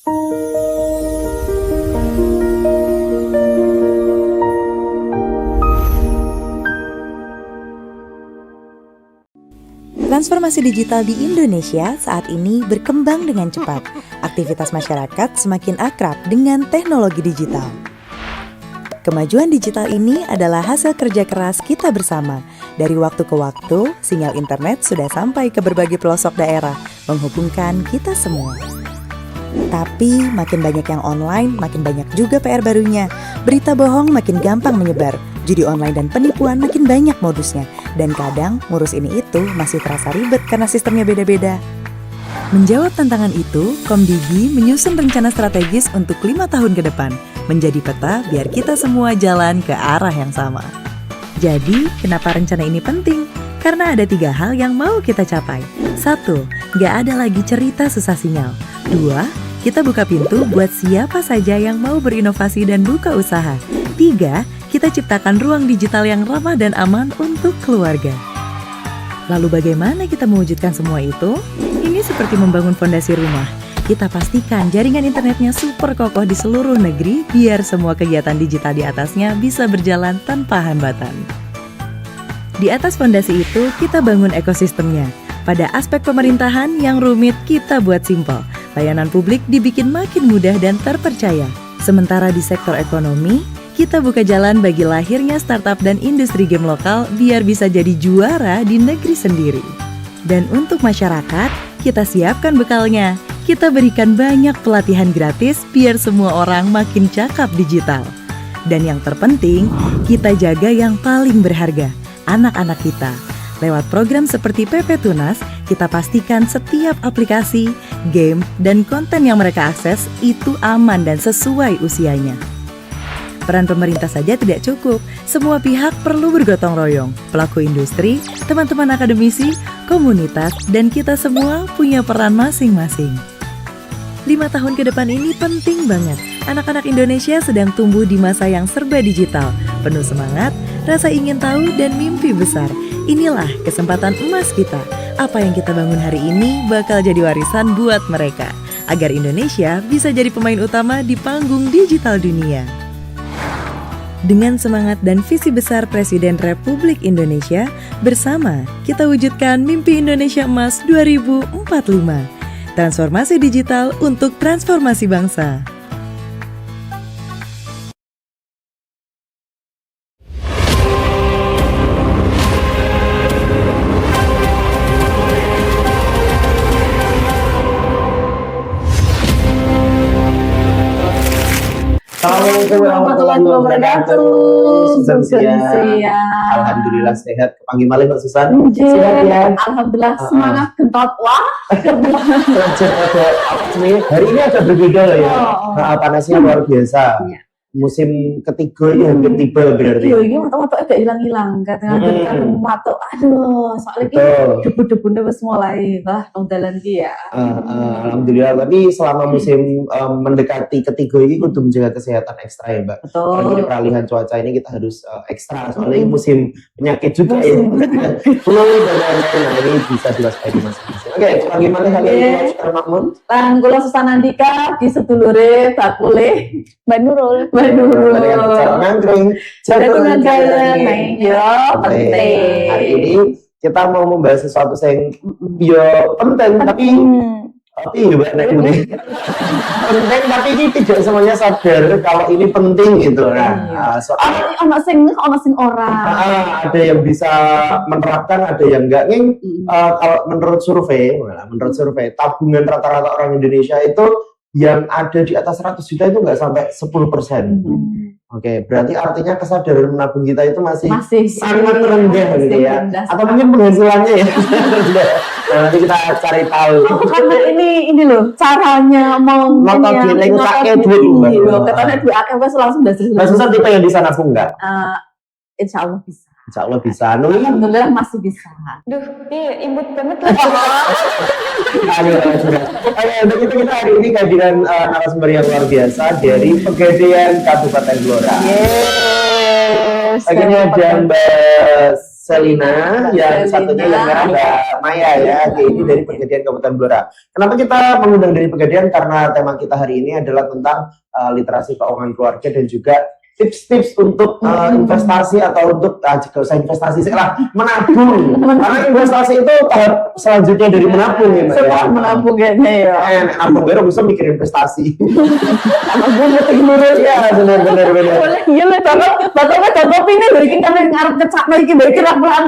Transformasi digital di Indonesia saat ini berkembang dengan cepat. Aktivitas masyarakat semakin akrab dengan teknologi digital. Kemajuan digital ini adalah hasil kerja keras kita bersama. Dari waktu ke waktu, sinyal internet sudah sampai ke berbagai pelosok daerah, menghubungkan kita semua. Tapi makin banyak yang online, makin banyak juga PR barunya. Berita bohong makin gampang menyebar. Judi online dan penipuan makin banyak modusnya. Dan kadang ngurus ini itu masih terasa ribet karena sistemnya beda-beda. Menjawab tantangan itu, Komdigi menyusun rencana strategis untuk 5 tahun ke depan. Menjadi peta biar kita semua jalan ke arah yang sama. Jadi, kenapa rencana ini penting? Karena ada 3 hal yang mau kita capai. 1. Gak ada lagi cerita susah sinyal. 2. Kita buka pintu buat siapa saja yang mau berinovasi dan buka usaha. 3. Kita ciptakan ruang digital yang ramah dan aman untuk keluarga. Lalu bagaimana kita mewujudkan semua itu? Ini seperti membangun fondasi rumah. Kita pastikan jaringan internetnya super kokoh di seluruh negeri biar semua kegiatan digital di atasnya bisa berjalan tanpa hambatan. Di atas fondasi itu, kita bangun ekosistemnya. Pada aspek pemerintahan yang rumit kita buat simpel. Layanan publik dibikin makin mudah dan terpercaya. Sementara di sektor ekonomi, kita buka jalan bagi lahirnya startup dan industri game lokal biar bisa jadi juara di negeri sendiri. Dan untuk masyarakat, kita siapkan bekalnya. Kita berikan banyak pelatihan gratis biar semua orang makin cakap digital. Dan yang terpenting, kita jaga yang paling berharga, anak-anak kita. Lewat program seperti PP Tunas, kita pastikan setiap aplikasi, game, dan konten yang mereka akses itu aman dan sesuai usianya. Peran pemerintah saja tidak cukup, semua pihak perlu bergotong royong. Pelaku industri, teman-teman akademisi, komunitas, dan kita semua punya peran masing-masing. 5 tahun ke depan ini penting banget. Anak-anak Indonesia sedang tumbuh di masa yang serba digital, penuh semangat, rasa ingin tahu, dan mimpi besar. Inilah kesempatan emas kita. Apa yang kita bangun hari ini bakal jadi warisan buat mereka, agar Indonesia bisa jadi pemain utama di panggung digital dunia. Dengan semangat dan visi besar Presiden Republik Indonesia, bersama kita wujudkan mimpi Indonesia Emas 2045. Transformasi digital untuk transformasi bangsa. Assalamualaikum warahmatullahi wabarakatuh. Alhamdulillah sehat. Pagi malam Mbak Susan. Sehat ya. Alhamdulillah semangat kentot. Wah. Hari ini agak berbeda loh ya. Panasnya luar biasa. Musim ketiga ini hampir tiba berarti. Iya, mata-mata agak hilang-hilang. Kadang-kadang mata, aduh, soalnya ini debu-debunya wis mulai nang dalan ki ya. Alhamdulillah, tapi selama musim mendekati ketiga ini kudu menjaga kesehatan ekstra ya, Mbak. Betul. Apalagi peralihan cuaca ini kita harus ekstra, soalnya ini musim penyakit juga ya. Flu dan lain-lain, ini bisa diwaspadai masing-masing. Oke, bagaimana kalian Ustaz Makmun? Lan kula Susanandika di sedulure bakule Mbak Nurul. Ngangkring Jangan jalan, yo penting. Hari ini kita mau membahas sesuatu yang yo penting tapi Mbak Nek penting tapi ini tidak semuanya sadar kalau ini penting gitu. Nah, soalnya ono sing ora. Ada yang bisa menerapkan, ada yang enggak. Kalau menurut survei tabungan rata-rata orang Indonesia itu yang ada di atas 100 juta itu nggak sampai 10%. Oke, berarti artinya kesadaran menabung kita itu masih sangat rendah gitu ya. Atau mungkin penghasilannya ya rendah. Nah, nanti kita cari tahu. Karena ini loh caranya mau ngeleng pakai duit. Katanya duit akeh wes langsung dari. Mas Susan tipe yang bisa nabung nggak? Insya Allah bisa. Insya Allah bisa. Alhamdulillah masih bisa. Duh, iya imut banget lah. Untuk itu kita hari ini kehadiran narasumber yang luar biasa dari Pegadaian Kabupaten Blora. Yes. Akhirnya ada Mbak Selina, yang satunya yang merah Mbak Maya ya. Oke, ini dari Pegadaian Kabupaten Blora. Kenapa kita mengundang dari Pegadaian? Karena tema kita hari ini adalah tentang literasi keuangan keluarga dan juga tips-tips untuk investasi atau untuk jika usah investasi setelah menabung. Karena investasi itu tahap selanjutnya dari menabung ya Mbak. Setelah menabung kayaknya ya. Nabung baru bisa mikir investasi. Nabung itu gimana? Iya benar. Boleh iya lah, bapak ini dari kita ngarep kecak lagi bagi pulang.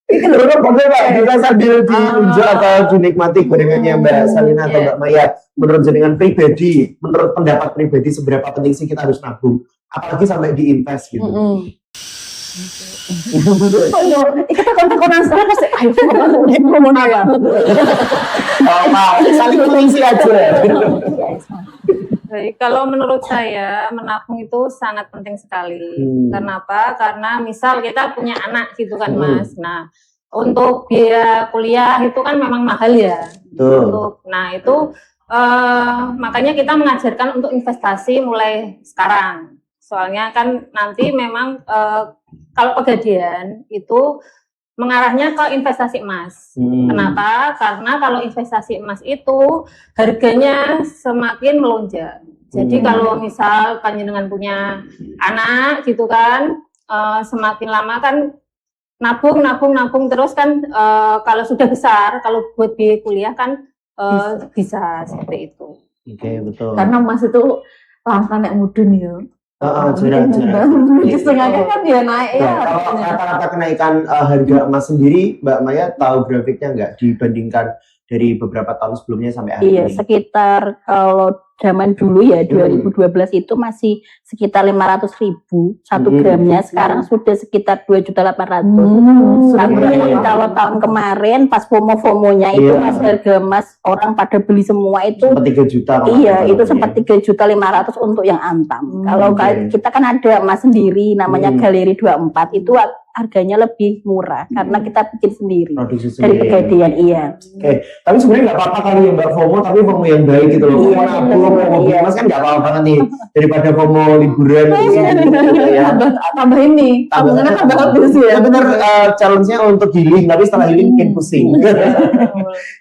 Ini benar boleh Pak, bisa sambil diunjuk atau dinikmati gorengannya Mbak Selina atau Mbak Maya. Menurut jenengan pribadi, menurut pendapat pribadi seberapa penting sih kita harus nabung, apalagi sampai diinvest gitu. Kita kontak-kontak sekarang pasti ayo ngomong apa? Saling mengisi aja. Baik, kalau menurut saya menabung itu sangat penting sekali. Kenapa? Karena misal kita punya anak gitu kan Mas. Nah, untuk biaya kuliah itu kan memang mahal ya. Nah itu makanya kita mengajarkan untuk investasi mulai sekarang. Soalnya kan nanti memang kalau Pegadaian itu mengarahnya ke investasi emas. Kenapa? Karena kalau investasi emas itu harganya semakin melonjak. Jadi kalau misal panjenengan punya anak gitu kan, semakin lama kan nabung terus kan, kalau sudah besar, kalau buat biaya kuliah kan bisa seperti itu. Oke, betul. Karena emas itu langkah nek mudun ya. Jelas. Setengahnya kan dia naik ya. Kalau rata-rata kenaikan harga emas sendiri, Mbak Maya tahu grafiknya nggak dibandingkan dari beberapa tahun sebelumnya sampai hari Iya, ini? sekitar kalau zaman dulu ya 2012 itu masih sekitar 500.000 1 gramnya, sekarang sudah sekitar 2.800.000. Tapi kalau tahun kemarin pas FOMO-FOMO-nya itu mas harga emas orang pada beli semua itu Sempat 3 juta. iya, itu sempat 3.500.000 untuk yang antam. Kalau kita kan ada emas sendiri namanya Galeri 24 itu harganya lebih murah karena kita bikin sendiri. Produksi Dari sendiri. Pegadaian, iya. Oke, tapi sebenarnya nggak apa-apa kali ya Mbak FOMO, tapi FOMO yang baik gitu loh. FOMO nabung, FOMO beli emas kan nggak apa-apa banget nih. Daripada FOMO liburan gitu ya. Tambah ini, tabungannya tambah habis ya. Ya benar, challenge-nya untuk healing, tapi setelah healing bikin pusing.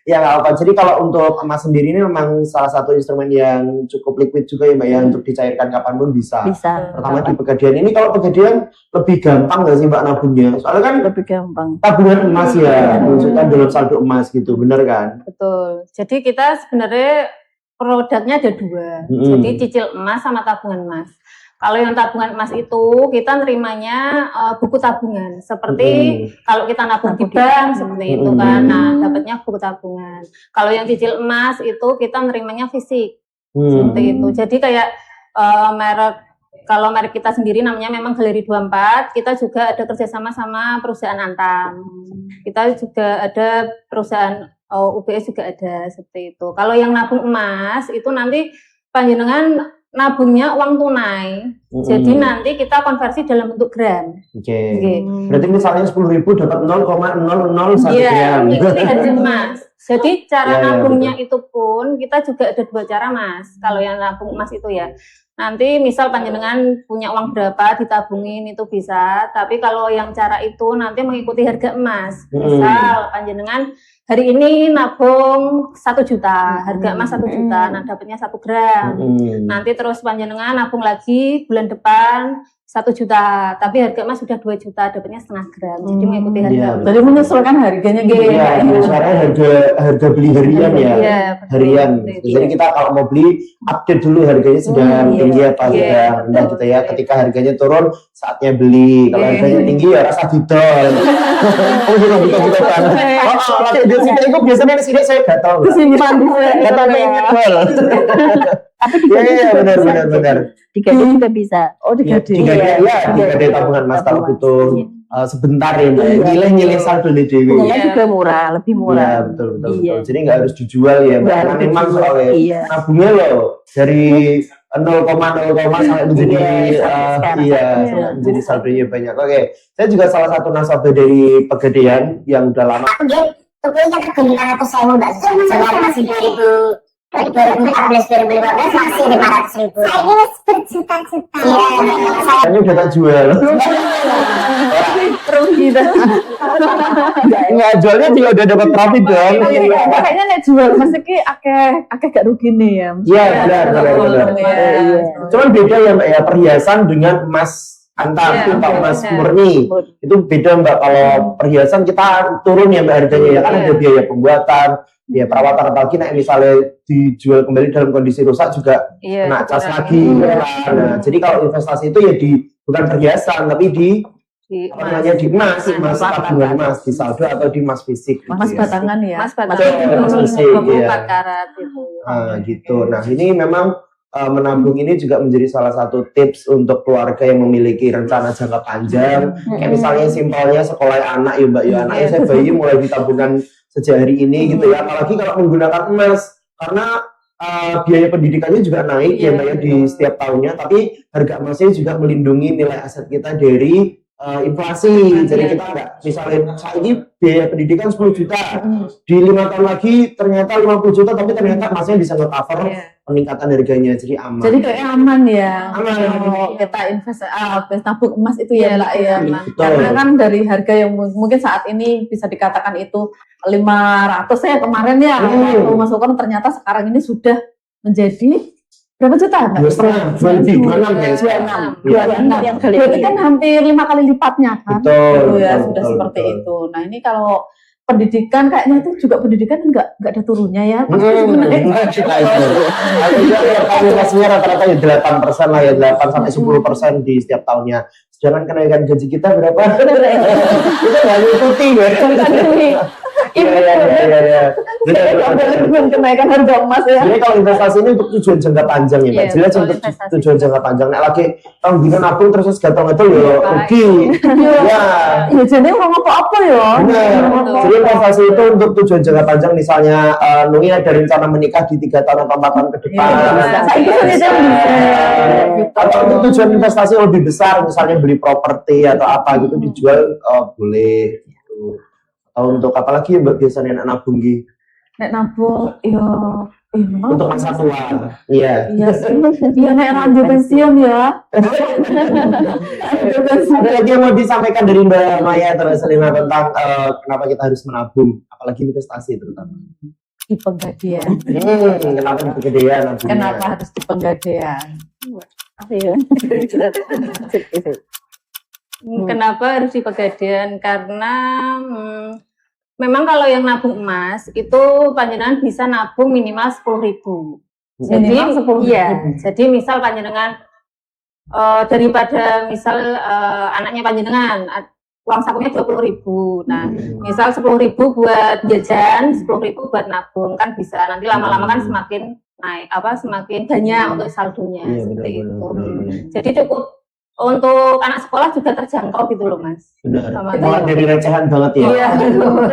Ya nggak apa. Jadi kalau untuk emas sendiri ini memang salah satu instrumen yang cukup liquid juga ya Mbak ya, untuk dicairkan kapanpun bisa. Bisa. Pertama di Pegadaian ini, kalau Pegadaian lebih gampang nggak sih Mbak nabungnya? Soalnya kan Lebih gampang. tabungan emas ya, menunjukkan dalam saldo emas gitu, bener kan? Betul. Jadi kita sebenarnya produknya ada dua. Jadi cicil emas sama tabungan emas. Kalau yang tabungan emas itu kita nerimanya buku tabungan. Seperti kalau kita nabung di bank seperti itu kan. Nah, dapatnya buku tabungan. Kalau yang cicil emas itu kita nerimanya fisik. Seperti itu. Jadi kayak kalau merek kita sendiri namanya memang Galeri 24, kita juga ada kerjasama sama perusahaan Antam. Kita juga ada perusahaan UBS juga ada seperti itu. Kalau yang nabung emas itu nanti panjenengan nabungnya uang tunai. Jadi nanti kita konversi dalam bentuk gram. Oke. Berarti misalnya 10.000 dapat 0,001 Iya, gram. mengikuti harga emas. Jadi cara Ya, nabungnya itu pun kita juga ada 2 cara Mas. Kalau yang nabung emas itu ya. Nanti misal panjenengan punya uang berapa ditabungin itu bisa, tapi kalau yang cara itu nanti mengikuti harga emas. Misal panjenengan hari ini nabung 1 juta, harga emas 1 juta, nah dapatnya 1 gram. Nanti terus panjenengan nabung lagi bulan depan 1 juta, tapi harga emas sudah 2 juta, dapatnya setengah gram. Jadi mengikuti harga. Jadi menyesuaikan harganya gitu. Iya, sekarang harga beli harian ya. Iya, betul. Harian. Jadi kita kalau mau beli update dulu harganya sudah tinggi apa sudah rendah gitu ya. Ketika harganya turun saatnya beli. Kalau harganya tinggi ya rasa didol. Oh juga buka kan. Kalau di sini itu biasanya di sini saya gatal. Kesimpan Gatal pengen gol. Iya benar. Di Gadai juga bisa. Oh, di Gadai. Di Gadai tabungan Mas kalau butuh sebentar ya Mbak. Nyileh saldo nih Dewi. Bunganya juga murah, lebih murah. Iya betul. Jadi nggak harus dijual ya Mbak. Karena memang soalnya nabungnya loh dari 0,0 sampai menjadi menjadi saldonya banyak. Oke, saya juga salah satu nasabah dari Pegadaian yang udah lama. Tukunya tergolong 500.000 Mbak. Sebenarnya masih 2014-2015 masih 500.000. Saya ini berjuta-juta. Iya, Saya udah tak jual. rugi dah. Nggak jualnya juga udah dapat profit dong. Kayaknya nek jual pasti ki akeh gak rugi nih ya. Iya, benar. Iya. Cuman beda ya Mbak ya, perhiasan dengan emas antam Iya, itu Mbak, emas benar. murni. Itu beda Mbak, kalau perhiasan kita turun ya Mbak harganya ya, kan Iya. ada biaya pembuatan, biaya perawatan, apalagi nah, misalnya dijual kembali dalam kondisi rusak juga Iya, kena cas benar. lagi. Nah, jadi kalau investasi itu ya di bukan perhiasan tapi di Di apa namanya di emas, emas Emas tabungan emas di saldo atau di emas fisik. gitu Mas ya. batangan ya. Mas Batangan Mas fisik, 24 iya. karat itu. Gitu. Nah, ini memang menabung ini juga menjadi salah satu tips untuk keluarga yang memiliki rencana jangka panjang. Kayak misalnya simpelnya sekolah anak ya Mbak, ya anaknya saya bayi mulai ditabungkan sejak hari ini gitu ya. Apalagi kalau menggunakan emas, karena biaya pendidikannya juga naik ya Mbak ya di setiap tahunnya. Tapi harga emasnya juga melindungi nilai aset kita dari inflasi. Jadi kita nggak, misalnya saat ini biaya pendidikan 10 juta, di 5 tahun lagi ternyata 50 juta, tapi ternyata emasnya bisa nge-cover peningkatan harganya, jadi aman. Jadi kayak aman ya. Aman. Kalau kita tabung emas itu ya Mbak ya. Betul. Karena kan dari harga yang mungkin saat ini bisa dikatakan itu 500 ya kemarin ya. Waktu masukkan ternyata sekarang ini sudah menjadi berapa juta? Mbak? 2,5, 26 ya. 26 yang berarti kan hampir 5 kali lipatnya kan. Betul, Ya betul, sudah betul, seperti betul. itu. Nah ini kalau pendidikan kayaknya itu juga pendidikan nggak ada turunnya ya. Pasti sebenarnya. Kita itu. Inflasinya rata-rata ya 8% lah ya, 8 sampai 10% di setiap tahunnya. Sedangkan kenaikan gaji kita berapa? Kita nggak ngikuti ya. Iya. Dengan kenaikan harga emas ya. Jadi kalau investasi ini untuk tujuan jangka panjang ya Mbak. Iya, Jelas betul, untuk investasi. tujuan jangka panjang. Nah lagi tanggungan nabung terus gatong-gatong ya rugi. Ya. Ya jadi orang apa-apa ya. Benar. Jadi investasi itu untuk tujuan jangka panjang, misalnya Nungi ada rencana menikah di 3 tahun atau 4 tahun ke depan. Saya itu saja bisa. Atau untuk tujuan investasi yang lebih besar, misalnya beli properti atau apa gitu dijual, boleh. Gitu. Atau untuk apa lagi ya Mbak biasanya nabung gitu? Nek nabung ya Untuk masa tua. Iya. iya sih. Iya nek lanjut pensiun ya. Ada lagi yang mau disampaikan dari Mbak Maya atau Selina tentang kenapa kita harus menabung, apalagi investasi terutama. Di Pegadaian. Kenapa di Pegadaian nabungnya? Kenapa harus di Pegadaian? Kenapa harus di Pegadaian? Karena memang kalau yang nabung emas itu panjenengan bisa nabung minimal 10.000. Jadi Minimal 10.000. iya, jadi misal panjenengan daripada misal anaknya panjenengan uang sakunya 20.000. Nah, misal 10.000 buat jajan, 10.000 buat nabung kan bisa. Nanti lama-lama kan semakin naik semakin banyak untuk saldonya Iya, seperti benar, itu. benar. Jadi cukup untuk anak sekolah juga terjangkau gitu loh Mas. Benar. Sama Mulai dari recehan banget ya. Iya.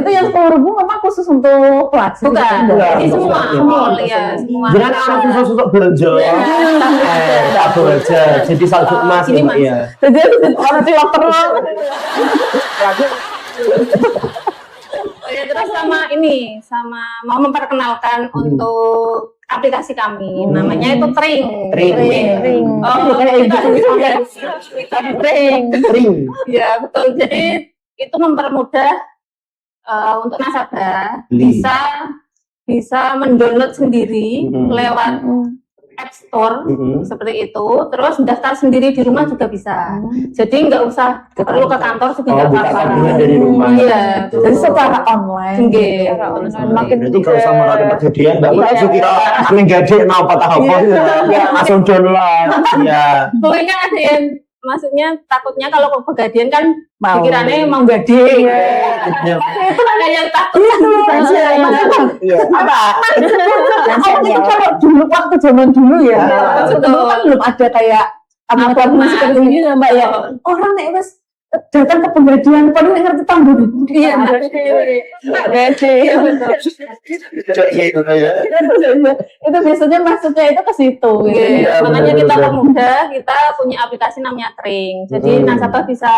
Itu yang 10.000 memang khusus untuk pelajar. Bukan, Enggak, ini semua, enggak. ya semua. Jangan anak susah-susah belanja. Tabung aja. Jadi saldo emas Ini, ya Mbak Mas. ya. Jadi orang tua terus. Oh ya, terus sama mau memperkenalkan untuk aplikasi kami, namanya itu Tring. Tring. Oh, Tring. Tring. Ya betul. Jadi itu mempermudah untuk nasabah Beli. bisa mendownload sendiri Mhm. lewat App Store seperti itu. Terus daftar sendiri di rumah juga bisa. Jadi nggak usah perlu ke kantor Oh, sebentar buka tabungan dari rumah. Iya. Jadi secara online. Nggih. Makin Berarti kalau sama rata Pegadaian Mbak Mbak juga kira kami gede mau patah apa langsung download. Iya. Pokoknya ada yang maksudnya takutnya kalau ke Pegadaian kan Mau. pikirannya mau gede. Iya. Itu ada yang takut. Iya. Itu kalau dulu waktu zaman dulu ya, Betul. dulu kan belum ada kayak aplikasi seperti ini ya Mbak ya. Orang nek wis datang ke Pegadaian paling nek ngerti tambah. Iya. Iya itu ya. Itu biasanya maksudnya itu ke situ. gitu. Iya, Makanya kita benar-benar. permudah, kita punya aplikasi namanya Tring. Jadi nasabah bisa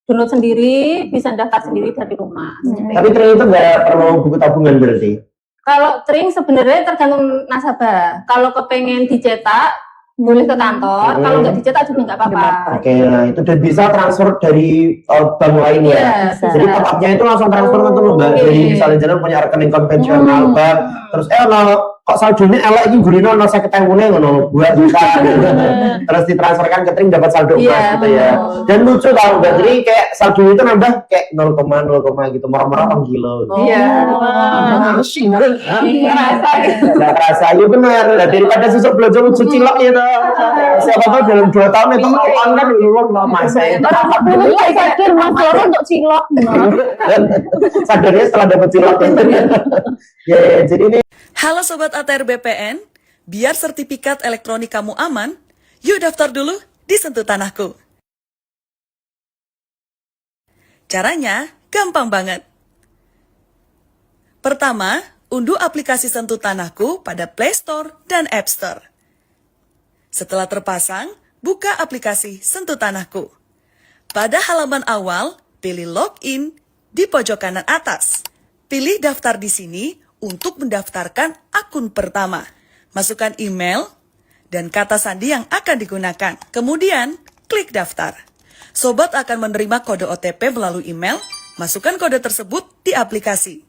download sendiri, bisa daftar sendiri dari rumah. Tapi Tring itu nggak perlu buku tabungan berarti. Kalau Tring sebenarnya tergantung nasabah. Kalau kepengen dicetak, boleh ke kantor, kalau nggak dicetak juga nggak apa-apa. Oke, nah itu dan bisa transfer dari bank lain ya. Iya, Jadi top up-nya itu langsung transfer ke tuh Mbak. Jadi misalnya jalan punya rekening konvensional bank, terus kok saldonya elek iki gurine ono 50.000 ngono buat kita. Terus ditransferkan ke rekening dapat saldo emas gitu ya. Dan lucu tau Mbak, jadi kayak saldo itu nambah kayak 0,0 gitu, murah-murah 1 kilo. Iya. Nggak terasa, iya benar. Nah, daripada susuk belanja lucu cilok gitu. Siapa tahu dalam 2 tahun itu kapan kan dulu lama saya. Dulu saya sadar Mas Loro untuk cilok. Sadarnya setelah dapat cilok. Ya, jadi ini Halo Sobat ATR BPN, biar sertifikat elektronik kamu aman, yuk daftar dulu di Sentuh Tanahku. Caranya gampang banget. Pertama, unduh aplikasi Sentuh Tanahku pada Play Store dan App Store. Setelah terpasang, buka aplikasi Sentuh Tanahku. Pada halaman awal, pilih Login di pojok kanan atas. Pilih Daftar di sini untuk mendaftarkan akun pertama. Masukkan email dan kata sandi yang akan digunakan. Kemudian, klik daftar. Sobat akan menerima kode OTP melalui email. Masukkan kode tersebut di aplikasi.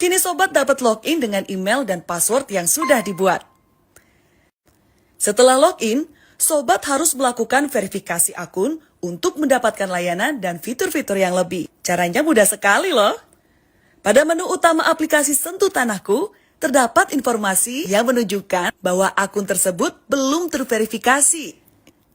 Kini Sobat dapat login dengan email dan password yang sudah dibuat. Setelah login, Sobat harus melakukan verifikasi akun untuk mendapatkan layanan dan fitur-fitur yang lebih. Caranya mudah sekali loh. Pada menu utama aplikasi Sentuh Tanahku, terdapat informasi yang menunjukkan bahwa akun tersebut belum terverifikasi.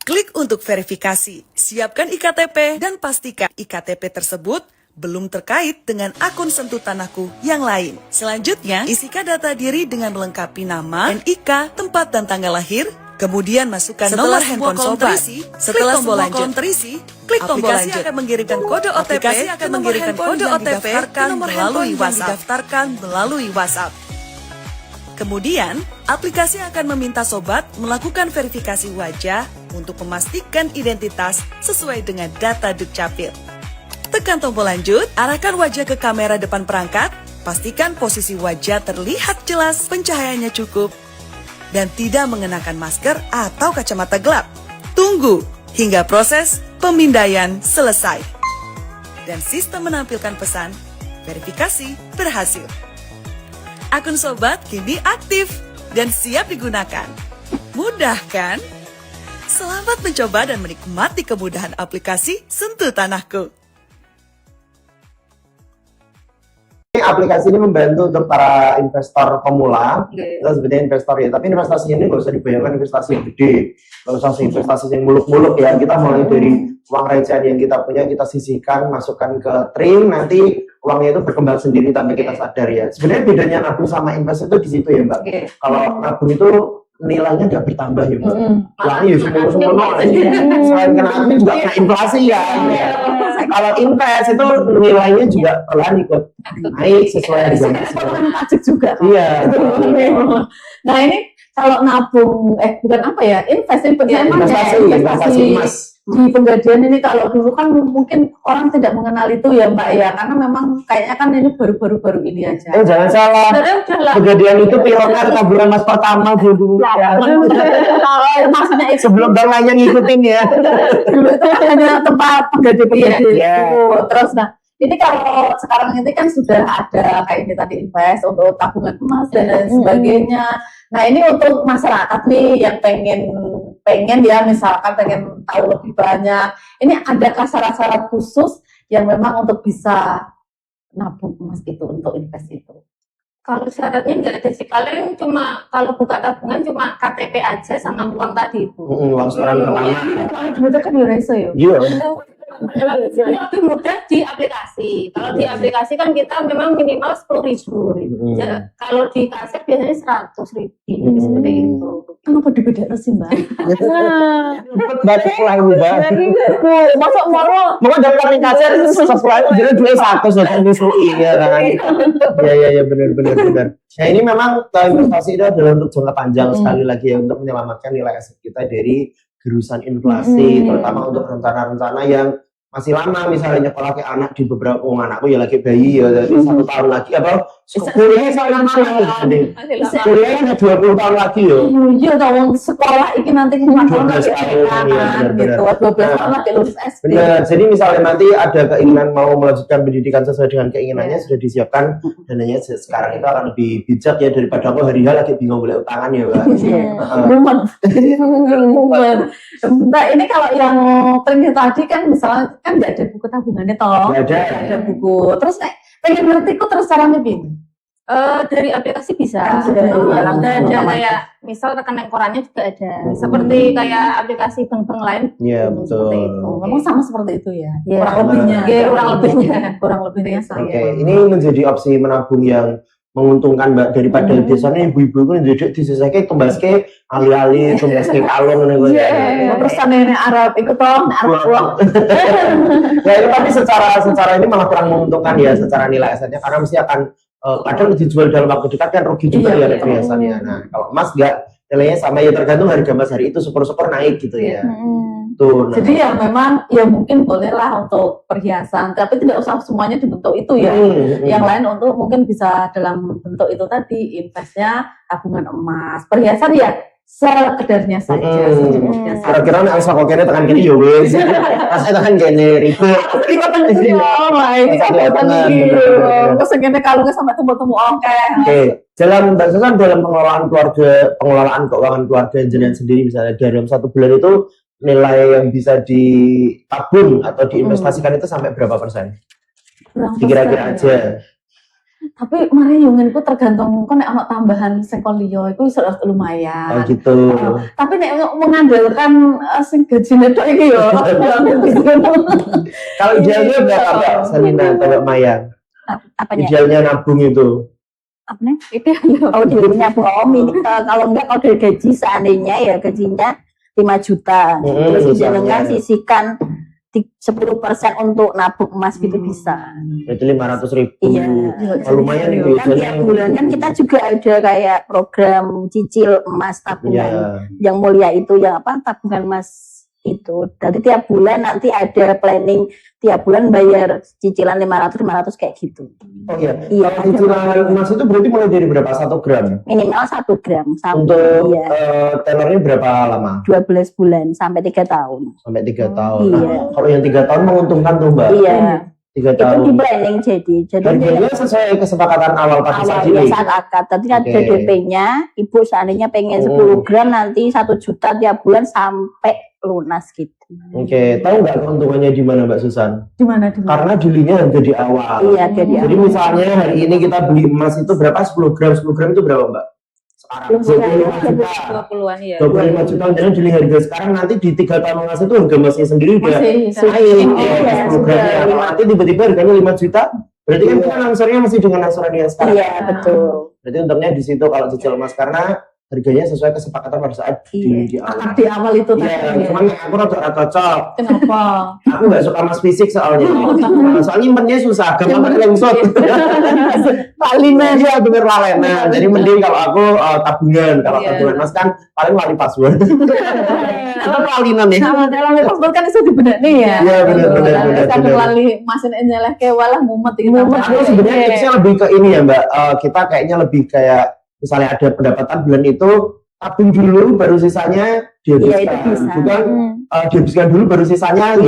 Klik untuk verifikasi, siapkan IKTP, dan pastikan IKTP tersebut belum terkait dengan akun Sentuh Tanahku yang lain. Selanjutnya, isikan data diri dengan melengkapi nama, NIK, tempat dan tanggal lahir, kemudian masukkan nomor handphone Sobat. Setelah semua kolom terisi, klik tombol lanjut. Akan mengirimkan kode OTP. Aplikasi akan mengirimkan kode OTP ke nomor handphone yang didaftarkan melalui WhatsApp. Kemudian, aplikasi akan meminta Sobat melakukan verifikasi wajah untuk memastikan identitas sesuai dengan data Dukcapil. Tekan tombol lanjut, arahkan wajah ke kamera depan perangkat, pastikan posisi wajah terlihat jelas, pencahayaannya cukup, dan tidak mengenakan masker atau kacamata gelap. Tunggu hingga proses pemindaian selesai. Dan sistem menampilkan pesan, verifikasi berhasil. Akun Sobat kini aktif dan siap digunakan. Mudah kan? Selamat mencoba dan menikmati kemudahan aplikasi Sentuh Tanahku. aplikasi ini membantu untuk para investor pemula. Kita sebutnya investor ya, tapi investasinya ini nggak usah dibayangkan investasi yang gede, nggak usah investasi yang muluk-muluk ya. Kita mulai dari uang recehan yang kita punya, kita sisihkan, masukkan ke Trim, nanti uangnya itu berkembang sendiri tanpa kita sadar ya. Sebenarnya bedanya nabung sama invest itu di situ ya Mbak. Kalau nabung itu nilainya nggak bertambah ya Mbak. Uangnya ya semua selain kena admin juga kena inflasi ya. Kalau invest itu nilainya juga pelan ikut naik sesuai dengan pajak juga. Iya. Nah ini kalau nabung bukan apa ya, investasi emas. Di Penggadian ini kalau dulu kan mungkin orang tidak mengenal itu ya Mbak ya, karena memang kayaknya kan ini baru-baru ini aja. Jangan salah. Penggadian itu pionir tabungan emas pertama dulu. Ya. Maksudnya itu Sebelum bank lainnya ngikutin ya. dulu itu kan hanya tempat penggadian Iya. Terus nah ini kalau sekarang ini kan sudah ada kayak ini tadi invest untuk tabungan emas dan lain sebagainya. Nah ini untuk masyarakat nih yang pengen ya misalkan pengen tahu lebih banyak. Ini adakah syarat-syarat khusus yang memang untuk bisa nabung emas itu untuk invest itu? Kalau syaratnya nggak ada sih, paling cuma kalau buka tabungan cuma KTP aja sama uang tadi itu. Uang setoran pertama. Betul kan Yuresa ya? Iya. Lebih mudah di aplikasi. Kalau di aplikasi kan kita memang minimal 10.000. Ya, kalau di kaset biasanya 100.000 seperti itu. Kenapa dibedakan sih Mbak? Batuk lah Mbak. Masuk moro. Mau daftar di kaset sesuai jadi duit 100 dan disuruh ya kan. Iya benar. Nah ini memang investasi itu adalah untuk jangka panjang sekali lagi ya, untuk menyelamatkan nilai aset kita dari gerusan inflasi, terutama untuk rencana-rencana yang masih lama misalnya nyekolah ke anak di beberapa anakku ya lagi bayi ya jadi 1 tahun lagi apa kuliahnya soalnya kuliahnya 20 tahun lagi ya. Iya dong sekolah ini nanti 5 tahun 12 lagi tahun, iya, gitu 12 tahun lagi lulus SD. Benar, jadi misalnya nanti ada keinginan mau melanjutkan pendidikan sesuai dengan keinginannya sudah disiapkan dananya sekarang itu akan lebih bijak ya daripada aku hari lagi bingung boleh utangan ya Mbak. Nah ini kalau yang teringat tadi kan misalnya kan nggak ada buku tabungannya toh, Nggak ada. nggak ada buku. Terus pengen ngerti kok terus caranya bin. Dari aplikasi bisa. Ada Kayak misal rekening korannya juga ada. Seperti kayak aplikasi bank-bank lain. Iya betul. Seperti itu. Memang sama seperti itu ya. Iya. Kurang lebihnya. Iya, kurang lebihnya. Kurang lebihnya saya. Oke, ini menjadi opsi menabung yang menguntungkan Mbak daripada biasanya ibu-ibu itu jadi disisihkan kembaske alih-alih kembaske kalung nih Iya. Terus kan nenek Arab itu toh, nenek Arab pulang. Ya itu tapi secara ini malah kurang menguntungkan ya secara nilai asetnya karena mesti akan kadang dijual dalam waktu dekat kan rugi juga Iya, ya biasanya. Nah kalau emas nggak nilainya sama ya tergantung harga emas hari itu syukur-syukur naik gitu ya. Tuh. Nah. Jadi ya memang ya mungkin bolehlah untuk perhiasan, tapi tidak usah semuanya dibentuk itu ya. Yang lain untuk mungkin bisa dalam bentuk itu tadi investnya tabungan emas, perhiasan ya sekedarnya saja. secukupnya saja. Kira-kira nek usah kokene tekan kene yo wis. Rasane tekan kene ribet. Ini kan terus ngene kalungnya sampai temu-temu oke. Oke, dalam pengelolaan keuangan keluarga jenengan sendiri misalnya dalam 1 bulan itu nilai yang bisa ditabung atau diinvestasikan itu sampai berapa persen? Kira-kira aja. Tapi mari yungenku tergantung kok nek ana tambahan sing kon liya iku wis lumayan. Oh gitu. Tapi nek mengandalkan sing gajine tok iki yo. Kalau idealnya berapa Mbak Salina atau Mbak Maya? Apanya? Idealnya nabung itu. Apa nih? Kalau dirinya ini kalau enggak kalau dari gaji seandainya ya gajinya 5 juta. Terus misalnya. jangan sisihkan 10% untuk nabung emas gitu bisa. Itu 500.000. Iya. Oh, lumayan itu. Kan tiap bulan kan kita juga ada kayak program cicil emas tabungan. Iya. Yang mulia itu yang apa tabungan emas itu. Jadi tiap bulan nanti ada planning tiap bulan bayar cicilan 500 kayak gitu. Oh iya. Iya. Cicilan emas itu berarti mulai dari berapa? 1 gram? Minimal 1 gram sampai Untuk iya, tenornya berapa lama? 12 bulan sampai 3 tahun. Sampai 3 tahun. Iya. Nah, kalau yang 3 tahun menguntungkan tuh Mbak. Iya. 3 Itu tahun. di planning jadi Harganya sesuai kesepakatan awal pada saat awalnya ini. saat akad. Tadi ada Oke. DP-nya, ibu seandainya pengen 10 gram nanti 1 juta tiap bulan sampai lunas gitu. Oke, tahu nggak keuntungannya di mana Mbak Susan? Gimana Karena dilinya harga di awal. Iya, jadi Jadi misalnya hari ini kita beli emas itu berapa? 10 gram. 10 gram itu berapa Mbak? Sekarang 25 juta. 20-an ya. 25 juta. Jadi dili harga sekarang nanti di 3 tahun emas itu harga emasnya sendiri udah masih naik. Iya, 10 gramnya. sudah. Kalau nanti tiba-tiba harganya 5 juta. Berarti kan kita angsurnya masih dengan angsuran yang sekarang. Iya, betul. Berarti untungnya di situ kalau cicil emas karena harganya sesuai kesepakatan pada saat di awal. akad di awal itu Iya, tadi. cuman aku rada cocok. Kenapa? Aku nggak suka emas fisik soalnya. Soalnya nyimpennya susah, gampang lengsot. Lalinan. Iya, bener lalenan. Jadi mending kalau aku tabungan. Kalau Iya. tabungan emas kan paling wali password. Atau lalinan ya. Sama dalam paspor kan bisa dibenek nih ya. Iya, bener. Kan lali masin nyeleh ke walah mumet gitu. Aku sebenarnya tipsnya lebih ke ini ya Mbak. Kita kayaknya lebih kayak misalnya ada pendapatan bulan itu tabung dulu baru sisanya dihabiskan. Iya, itu bisa. Bukan dihabiskan dulu baru sisanya.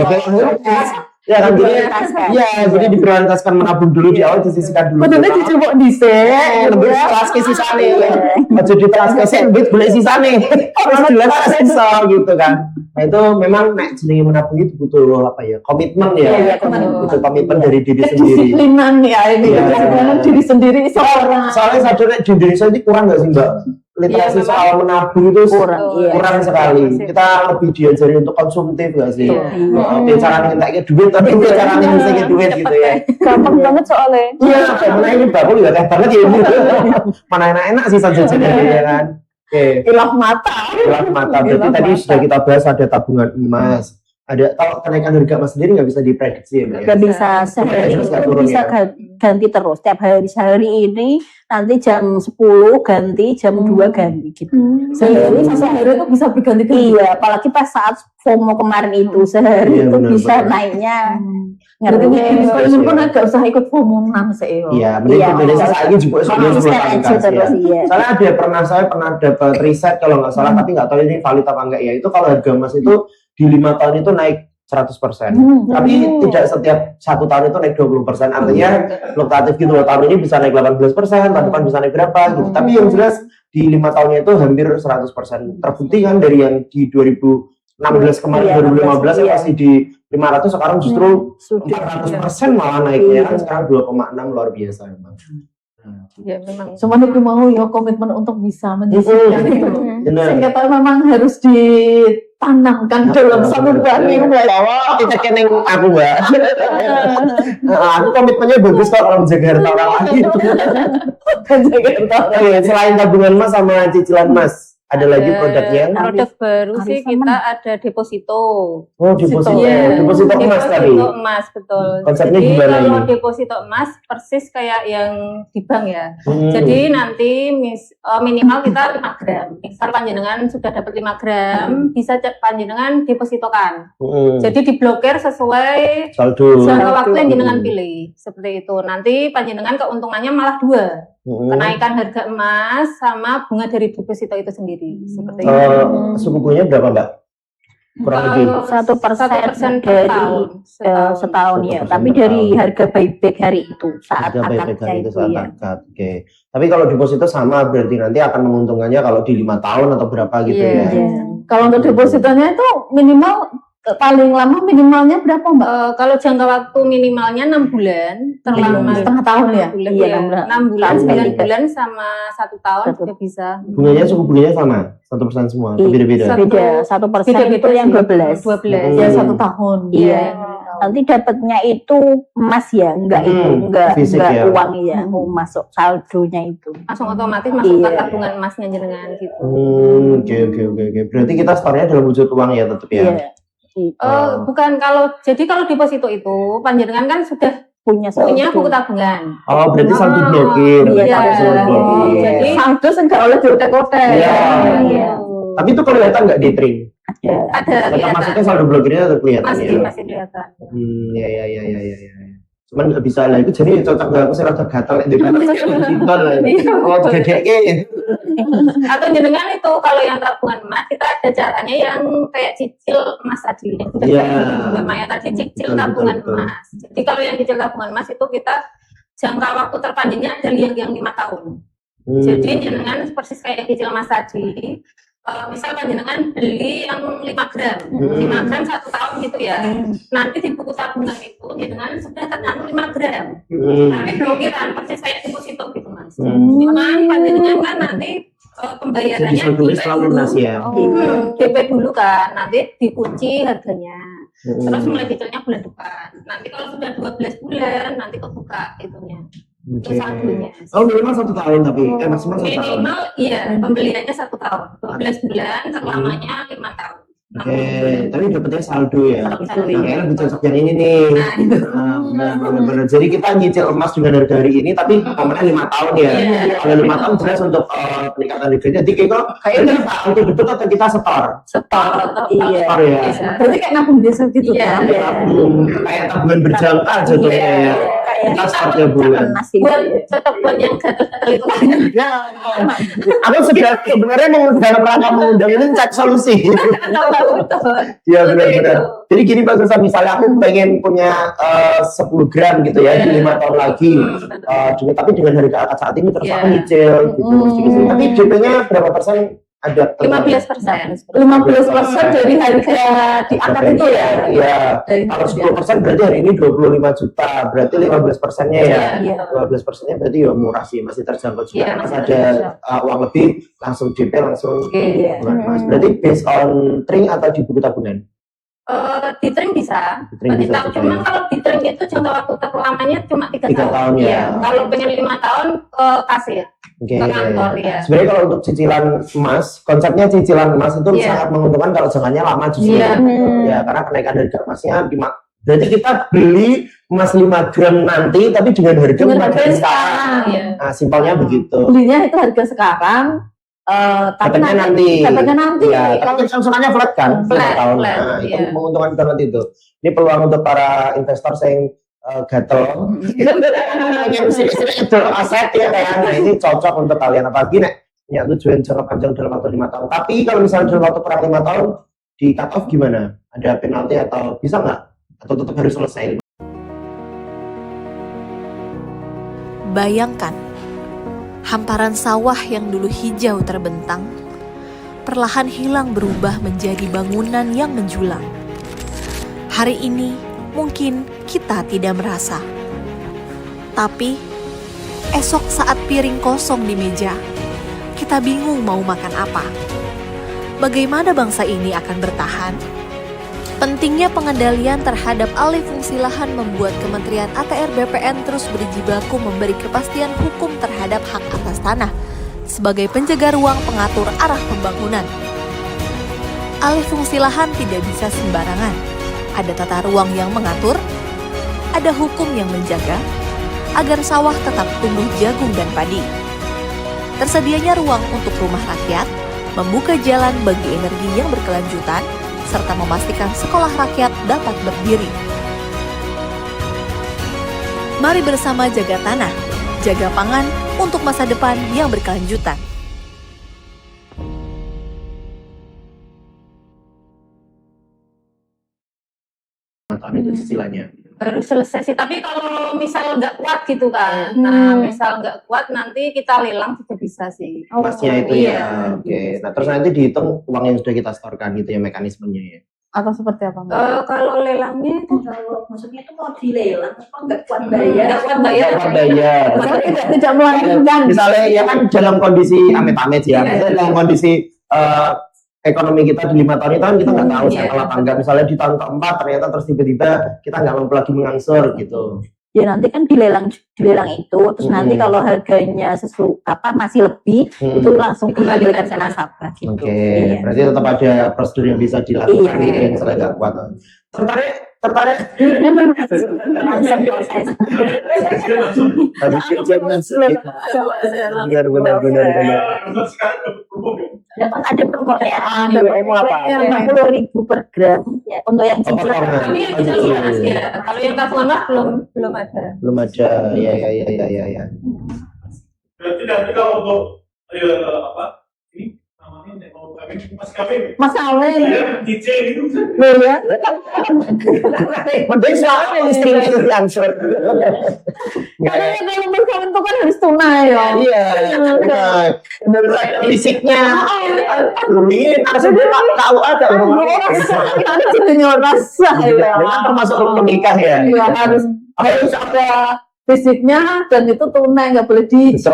Ya kan jadi Prioritaskan. ya jadi diprioritaskan menabung dulu di awal disisihkan dulu. Benernya dicebok dhisik. Lebih kelas ke sisane. Aja di kelas ke duit boleh sisane. Harus jelas sisa gitu kan. Nah itu memang nek jenenge menabung itu butuh apa ya? Komitmen ya. Iya, Butuh komitmen dari diri sendiri. Kedisiplinan ya ini. Iya. Kedisiplinan diri sendiri seorang. Soalnya sadar nek di Indonesia ini kurang nggak sih Mbak? Literasi Iya, soal menabung itu Kurang, iya. kurang sekali. Kita lebih diajari untuk konsumtif nggak sih? Iya. Cara ngintek duit tapi cara ngintek duit gitu ya. Gampang banget soalnya. Iya, mana ini bakul juga teh banget ya. Mana enak-enak sih saja ya kan. Oke, Ilah mata. gelap mata. Berarti tadi sudah kita bahas ada tabungan emas, Ada kalau kenaikan harga emas sendiri nggak bisa diprediksi ya, Mbak, ya? Nggak bisa sehari Terus nggak itu turun bisa ya? ganti terus tiap hari. Sehari ini nanti jam 10 ganti, jam 2 ganti gitu. Sehari itu bisa berganti-ganti. Iya, apalagi pas saat FOMO kemarin itu sehari Iya, itu benar, bisa benar. naiknya Berarti ngeri. kalau ini pun agak usah ikut FOMO-an sih. Iya, mending Iya, Indonesia iya. saat ini juga sudah Konsisten 10 kali aja kasih terus, ya. iya. Soalnya saya pernah dapat riset kalau nggak salah, tapi nggak tahu ini valid apa enggak ya. Itu kalau harga emas itu di 5 tahun itu naik 100%. Tapi tidak setiap 1 tahun itu naik 20%. Artinya fluktuatif gitu loh. Tahun ini bisa naik 18%, tahun depan bisa naik berapa gitu. Tapi yang jelas di 5 tahunnya itu hampir 100%. Terbukti kan dari yang di 2016 kemarin, Iya, 2015 yang iya. masih di 500, sekarang justru Sudah. 400% malah naiknya. Iya. Sekarang 2,6 luar biasa memang. Ya memang. Cuman aku mau ya komitmen untuk bisa menyisihkan itu. Benar. Sehingga tahu memang harus ditanamkan dalam satu dani. Kita keneng aku Mbak. Aku komitmennya bagus kok kalau menjaga harta orang lain. Oke, selain tabungan emas sama cicilan emas, ada lagi produknya? Produk baru sih Arisan kita ada deposito. Oh, deposito. Iya. Deposito emas tadi. Deposito emas, betul. Konsepnya Jadi gimana kalau ini? deposito emas persis kayak yang di bank ya. Hmm. Jadi nanti minimal kita 5 gram. Misal panjenengan sudah dapat 5 gram, bisa panjenengan depositokan. Jadi diblokir sesuai Saldo. jangka waktu yang jenengan pilih. Seperti itu. Nanti panjenengan keuntungannya malah 2. Kenaikan harga emas sama bunga dari deposito itu sendiri. Seperti itu. Suku bunganya berapa Mbak? Kurang lebih. 1% per dari tahun. setahun ya. 1% Tapi per dari tahun. harga buyback hari itu saat Harga buyback akadnya hari itu itu saat ya. akad. Oke. Tapi kalau deposito sama berarti nanti akan menguntungkannya kalau di 5 tahun atau berapa gitu Iya. ya. Iya. Kalau untuk depositonya itu minimal paling lama minimalnya berapa Mbak? Kalau jangka waktu minimalnya 6 bulan, terlama Setengah tahun ya? bulan, Iya, ya, 6 bulan, Tahun 9 tiga. bulan sama 1 tahun Satu. juga bisa. Bunganya suku bunganya sama, 1% semua, atau Iya. beda-beda. Beda 1% Beda-beda itu yang sih. 12. 12. Ya Hmm. 1 tahun. Iya. Nanti dapatnya itu emas ya, enggak itu, enggak fisik enggak ya. uang ya, mau masuk saldonya itu. Langsung otomatis masuk ke Iya. tabungan emasnya jenengan gitu. Oke. Berarti kita store-nya dalam wujud uang ya tetap ya. Iya. Itu Bukan jadi kalau deposito itu panjenengan kan sudah punya punya saldo. buku tabungan. Oh, berarti saldo blokir. Iya. Saldo blokir. Jadi Saldo enggak oleh diotek-otek. Iya. Iya. Tapi itu kelihatan nggak di trink? Ada. ada Tetap maksudnya saldo blokirnya tetap kelihatan ya. masih kelihatan. Ya. Cuman nggak bisa lah itu jadi cocok nggak aku sih rada gatal di mana tinggal lah. Oh, gede Atau jenengan itu kalau yang tabungan emas kita ada caranya yang kayak cicil emas tadi. Iya. Namanya tadi cicil Betul, tabungan betul. emas. Jadi kalau yang cicil tabungan emas itu kita jangka waktu terpanjangnya ada yang 5 tahun. Jadi jenengan persis kayak yang cicil emas tadi. Misal jenengan beli yang 5 gram, 5 gram 1 tahun gitu ya. Nanti di buku tabungan itu jenengan sudah tertanam 5 gram. Tapi blokiran persis kayak deposito gitu mas. Cuman panjenengan kan nanti pembayarannya Jadi saldonya selalu lunas ya. DP dulu kan, nanti dikunci harganya. Terus mulai cicilnya bulan depan. Nanti kalau sudah 12 bulan, nanti kebuka itunya. Itu saldonya. Oh, minimal 1 tahun tapi maksimal 1 tahun. Minimal iya pembeliannya 1 tahun, 12 bulan, selamanya 5 tahun. Oke, tapi dapetnya saldo ya. Saldo. Nah, kayaknya lebih cocok yang ini nih. Benar-benar. Jadi kita nyicil emas dengan harga hari ini, tapi momennya 5 tahun ya. Iya. Kalau 5 tahun jelas untuk peningkatan dividen. Jadi kayaknya apa? Untuk debit atau kita setor? Setor. Iya. Setor ya. Berarti kayak nabung biasa gitu Iya. kan? Kayak tabungan berjangka jatuhnya ya. Kita setor tiap bulan. Emas itu. Buat cocok buat yang gatel-gatel itu kan. Aku sebenarnya dalam rangka mengundang ini cek solusi. Iya benar-benar. Jadi gini Pak Gusam, misalnya aku pengen punya 10 gram gitu ya di 5 tahun lagi, tapi dengan harga akad saat ini terus aku nyicil gitu. Sedikit-sedikit. Tapi DP-nya berapa persen? Ada 15%. 15% dari harga di akad itu ya? Iya. Kalau 10% berarti hari ini 25 juta, berarti 15%-nya ya. Iya. 15%-nya berarti ya murah sih, masih terjangkau juga. Iya, Pas masih ada uang lebih, langsung DP, langsung Iya. bulan Mas. Berarti based on trink atau di buku tabungan? Di trink bisa. Di trink bisa juga Cuma ya. kalau di trink itu jangka waktu terlamanya cuma 3 3 tahun ya. Kalau pengen 5 tahun ke kasir. Oke. ke kantor ya. Sebenarnya kalau untuk cicilan emas, konsepnya cicilan emas itu Iya. sangat menguntungkan kalau jangkanya lama justru. Iya. Ya, karena kenaikan harga emasnya berarti kita beli emas 5 gram nanti tapi dengan harga 5 gram sekarang. Iya. Nah, simpelnya begitu. Belinya itu harga sekarang, tapi Dapatnya nanti. dapatnya nanti. Ya, tapi angsurannya flat kan? Flat, 5 tahun. flat, Nah, itu iya. menguntungkan banget itu. Ini peluang untuk para investor yang gatel. Yang itu aset ya kayak nah, ini cocok untuk kalian apalagi nek punya tujuan jangka panjang dalam waktu 5 tahun. Tapi kalau misalnya dalam waktu kurang 5 tahun di cut off gimana? Ada penalti atau bisa nggak? Atau tetap harus selesai? Bayangkan, hamparan sawah yang dulu hijau terbentang, perlahan hilang berubah menjadi bangunan yang menjulang. Hari ini mungkin kita tidak merasa. Tapi, esok saat piring kosong di meja, kita bingung mau makan apa. Bagaimana bangsa ini akan bertahan? Pentingnya pengendalian terhadap alih fungsi lahan membuat Kementerian ATR BPN terus berjibaku memberi kepastian hukum terhadap hak atas tanah sebagai penjaga ruang pengatur arah pembangunan. Alih fungsi lahan tidak bisa sembarangan. Ada tata ruang yang mengatur, ada hukum yang menjaga, agar sawah tetap tumbuh jagung dan padi. Tersedianya ruang untuk rumah rakyat, membuka jalan bagi energi yang berkelanjutan, serta memastikan sekolah rakyat dapat berdiri. Mari bersama jaga tanah, jaga pangan untuk masa depan yang berkelanjutan. Tahun itu cicilannya. Baru selesai sih, tapi kalau misal nggak kuat gitu kan, nah misal nggak kuat nanti kita lelang juga bisa sih. Emasnya itu iya. ya. Oke. Nah, terus nanti dihitung uang yang sudah kita setorkan gitu ya mekanismenya ya. Atau seperti apa, Mbak? Kalau lelangnya itu Maksudnya itu mau dilelang, kok nggak kuat bayar? nggak kuat bayar. Nggak bayar. Maksudnya tidak melanjutkan. Misalnya ya kan dalam kondisi amit-amit ya, misalnya dalam kondisi ekonomi kita di 5 tahun itu kan kita nggak tahu Iya. saya apa enggak. Misalnya di tahun keempat ternyata terus tiba-tiba kita nggak mampu lagi mengangsur gitu. Ya nanti kan dilelang itu, terus nanti kalau harganya masih lebih, itu langsung dikembalikan ke nasabah gitu. Oke, Iya. berarti tetap ada prosedur yang bisa dilakukan Iya. gitu yang misalnya nggak kuat. Tertarik habis kerja benar. Ya kan ada promonya, Ada Promo apa? 60.000 per gram ya, untuk yang cicilan. potongan. Tapi yang kita lunas ya. Kalau yang tabungan belum ada. Belum ada, ya. Berarti nanti kalau untuk apa ini namanya mau kawin mas kawin Mas kawin. DJ itu Loh ya. Penting soalnya istrinya itu diangsur. Karena kalau mas kawin itu kan harus tunai ya. Iya, menurut fisiknya, ini maksudnya tahu ada Kan jadinya rasa ya. Memang termasuk rukun nikah ya. Iya, harus ada fisiknya dan itu tunai, nggak boleh dicicil.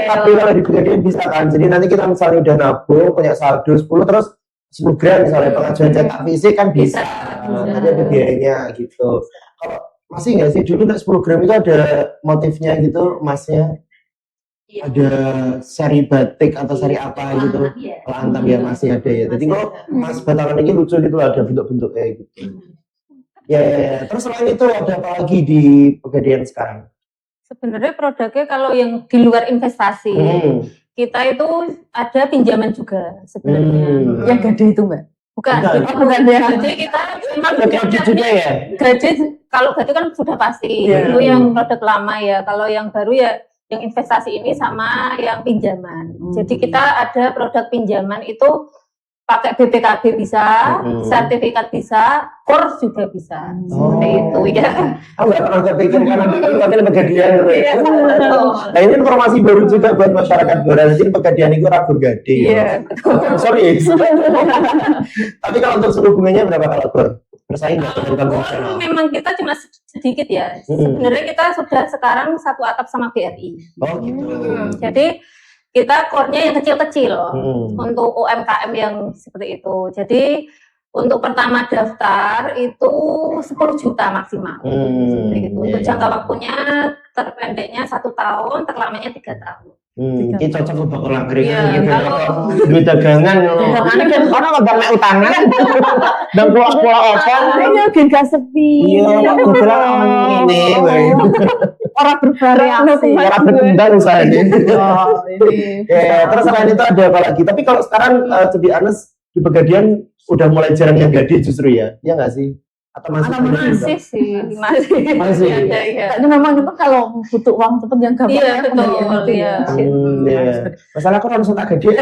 Tapi kalau di Pegadaian bisa kan. Jadi nanti kita misalnya udah nabung punya saldo 10 terus 10 gram misalnya pengajuan cetak fisik kan bisa. Tapi ada biayanya gitu. Kalau masih nggak sih dulu 10 gram itu ada motifnya gitu emasnya? Ada seri batik atau seri apa gitu? Lantam ya masih ada ya. Jadi kalau mas batangan ini lucu gitu ada bentuk-bentuk kayak gitu. Ya. Terus selain itu ada apa lagi di Pegadaian sekarang? Sebenarnya produknya kalau yang di luar investasi, kita itu ada pinjaman juga sebenarnya. Yang gede itu, Mbak. Bukan, Bukan. Jadi kita memang Ada kredit juga ya? gaji, kalau gaji kan sudah pasti. Iya. Itu yang produk lama ya. Kalau yang baru ya yang investasi ini sama yang pinjaman. Jadi kita ada produk pinjaman itu pakai BPKB bisa, sertifikat bisa, kurs juga bisa. Seperti itu ya. Aku nggak pernah terpikir karena Pegadaian Pegadaian. Iya. Nah ini informasi baru juga buat masyarakat Barat. Jadi Pegadaian itu ragu gede. Iya. Sorry. Tapi kalau untuk suku bunganya berapa kalau Bor? Bersaing nggak dengan konvensional? Memang kita cuma sedikit ya. Sebenarnya kita sudah sekarang satu atap sama BRI. Oh gitu. Jadi kita core-nya yang kecil-kecil untuk UMKM yang seperti itu. Jadi Untuk pertama daftar itu 10 juta maksimal. Seperti itu. Untuk jangka waktunya terpendeknya 1 tahun, terlamanya 3 tahun. Ini cocok untuk orang keringan Iya, gitu. kalau- Duit dagangan Dagangan kan orang nggak banyak utangan dan pulau-pulau apa. Makanya gak sepi. Iya, kebetulan ini Orang bervariasi. orang berkembang saya ini. Oh, ini. Ya, terus selain itu ada apa lagi? Tapi kalau sekarang to be honest, di Pegadaian udah mulai jarang yang gade justru ya, ya nggak sih? Atau masih? Masih sih, masih ada ya. Ini memang itu kalau butuh uang cepet yang gampang. Iya, ya, betul, pembelian itu iya. Iya. Masalah aku harus tak gede.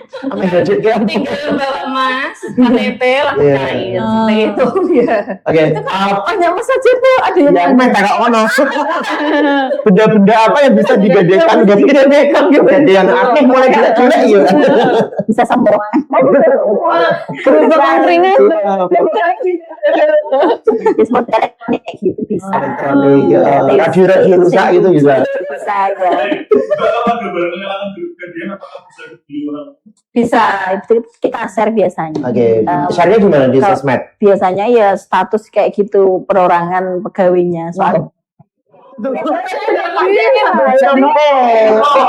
Apa gede kayak? Tinggal bawa emas, KTP, langsung Iya. cair. Seperti itu. Ya. Oke. Hanya mas saja tuh ada yang Yang main kakak ono. Benda-benda apa yang bisa digadekan? Gak digadekan gitu. Yang aktif mulai jelek-jelek ya. Bisa sembuhan. Kerupuk ringan. Disebut elektronik kayak gitu bisa. Elektronik, radio rusak gitu bisa. Bisa ya. Kalau ada barang yang akan Pegadaian, apakah bisa dibeli orang? Bisa. Itu kita share biasanya. Oke, share-nya gimana di Kalau- sosmed? Biasanya ya status kayak gitu perorangan pegawainya. Soalnya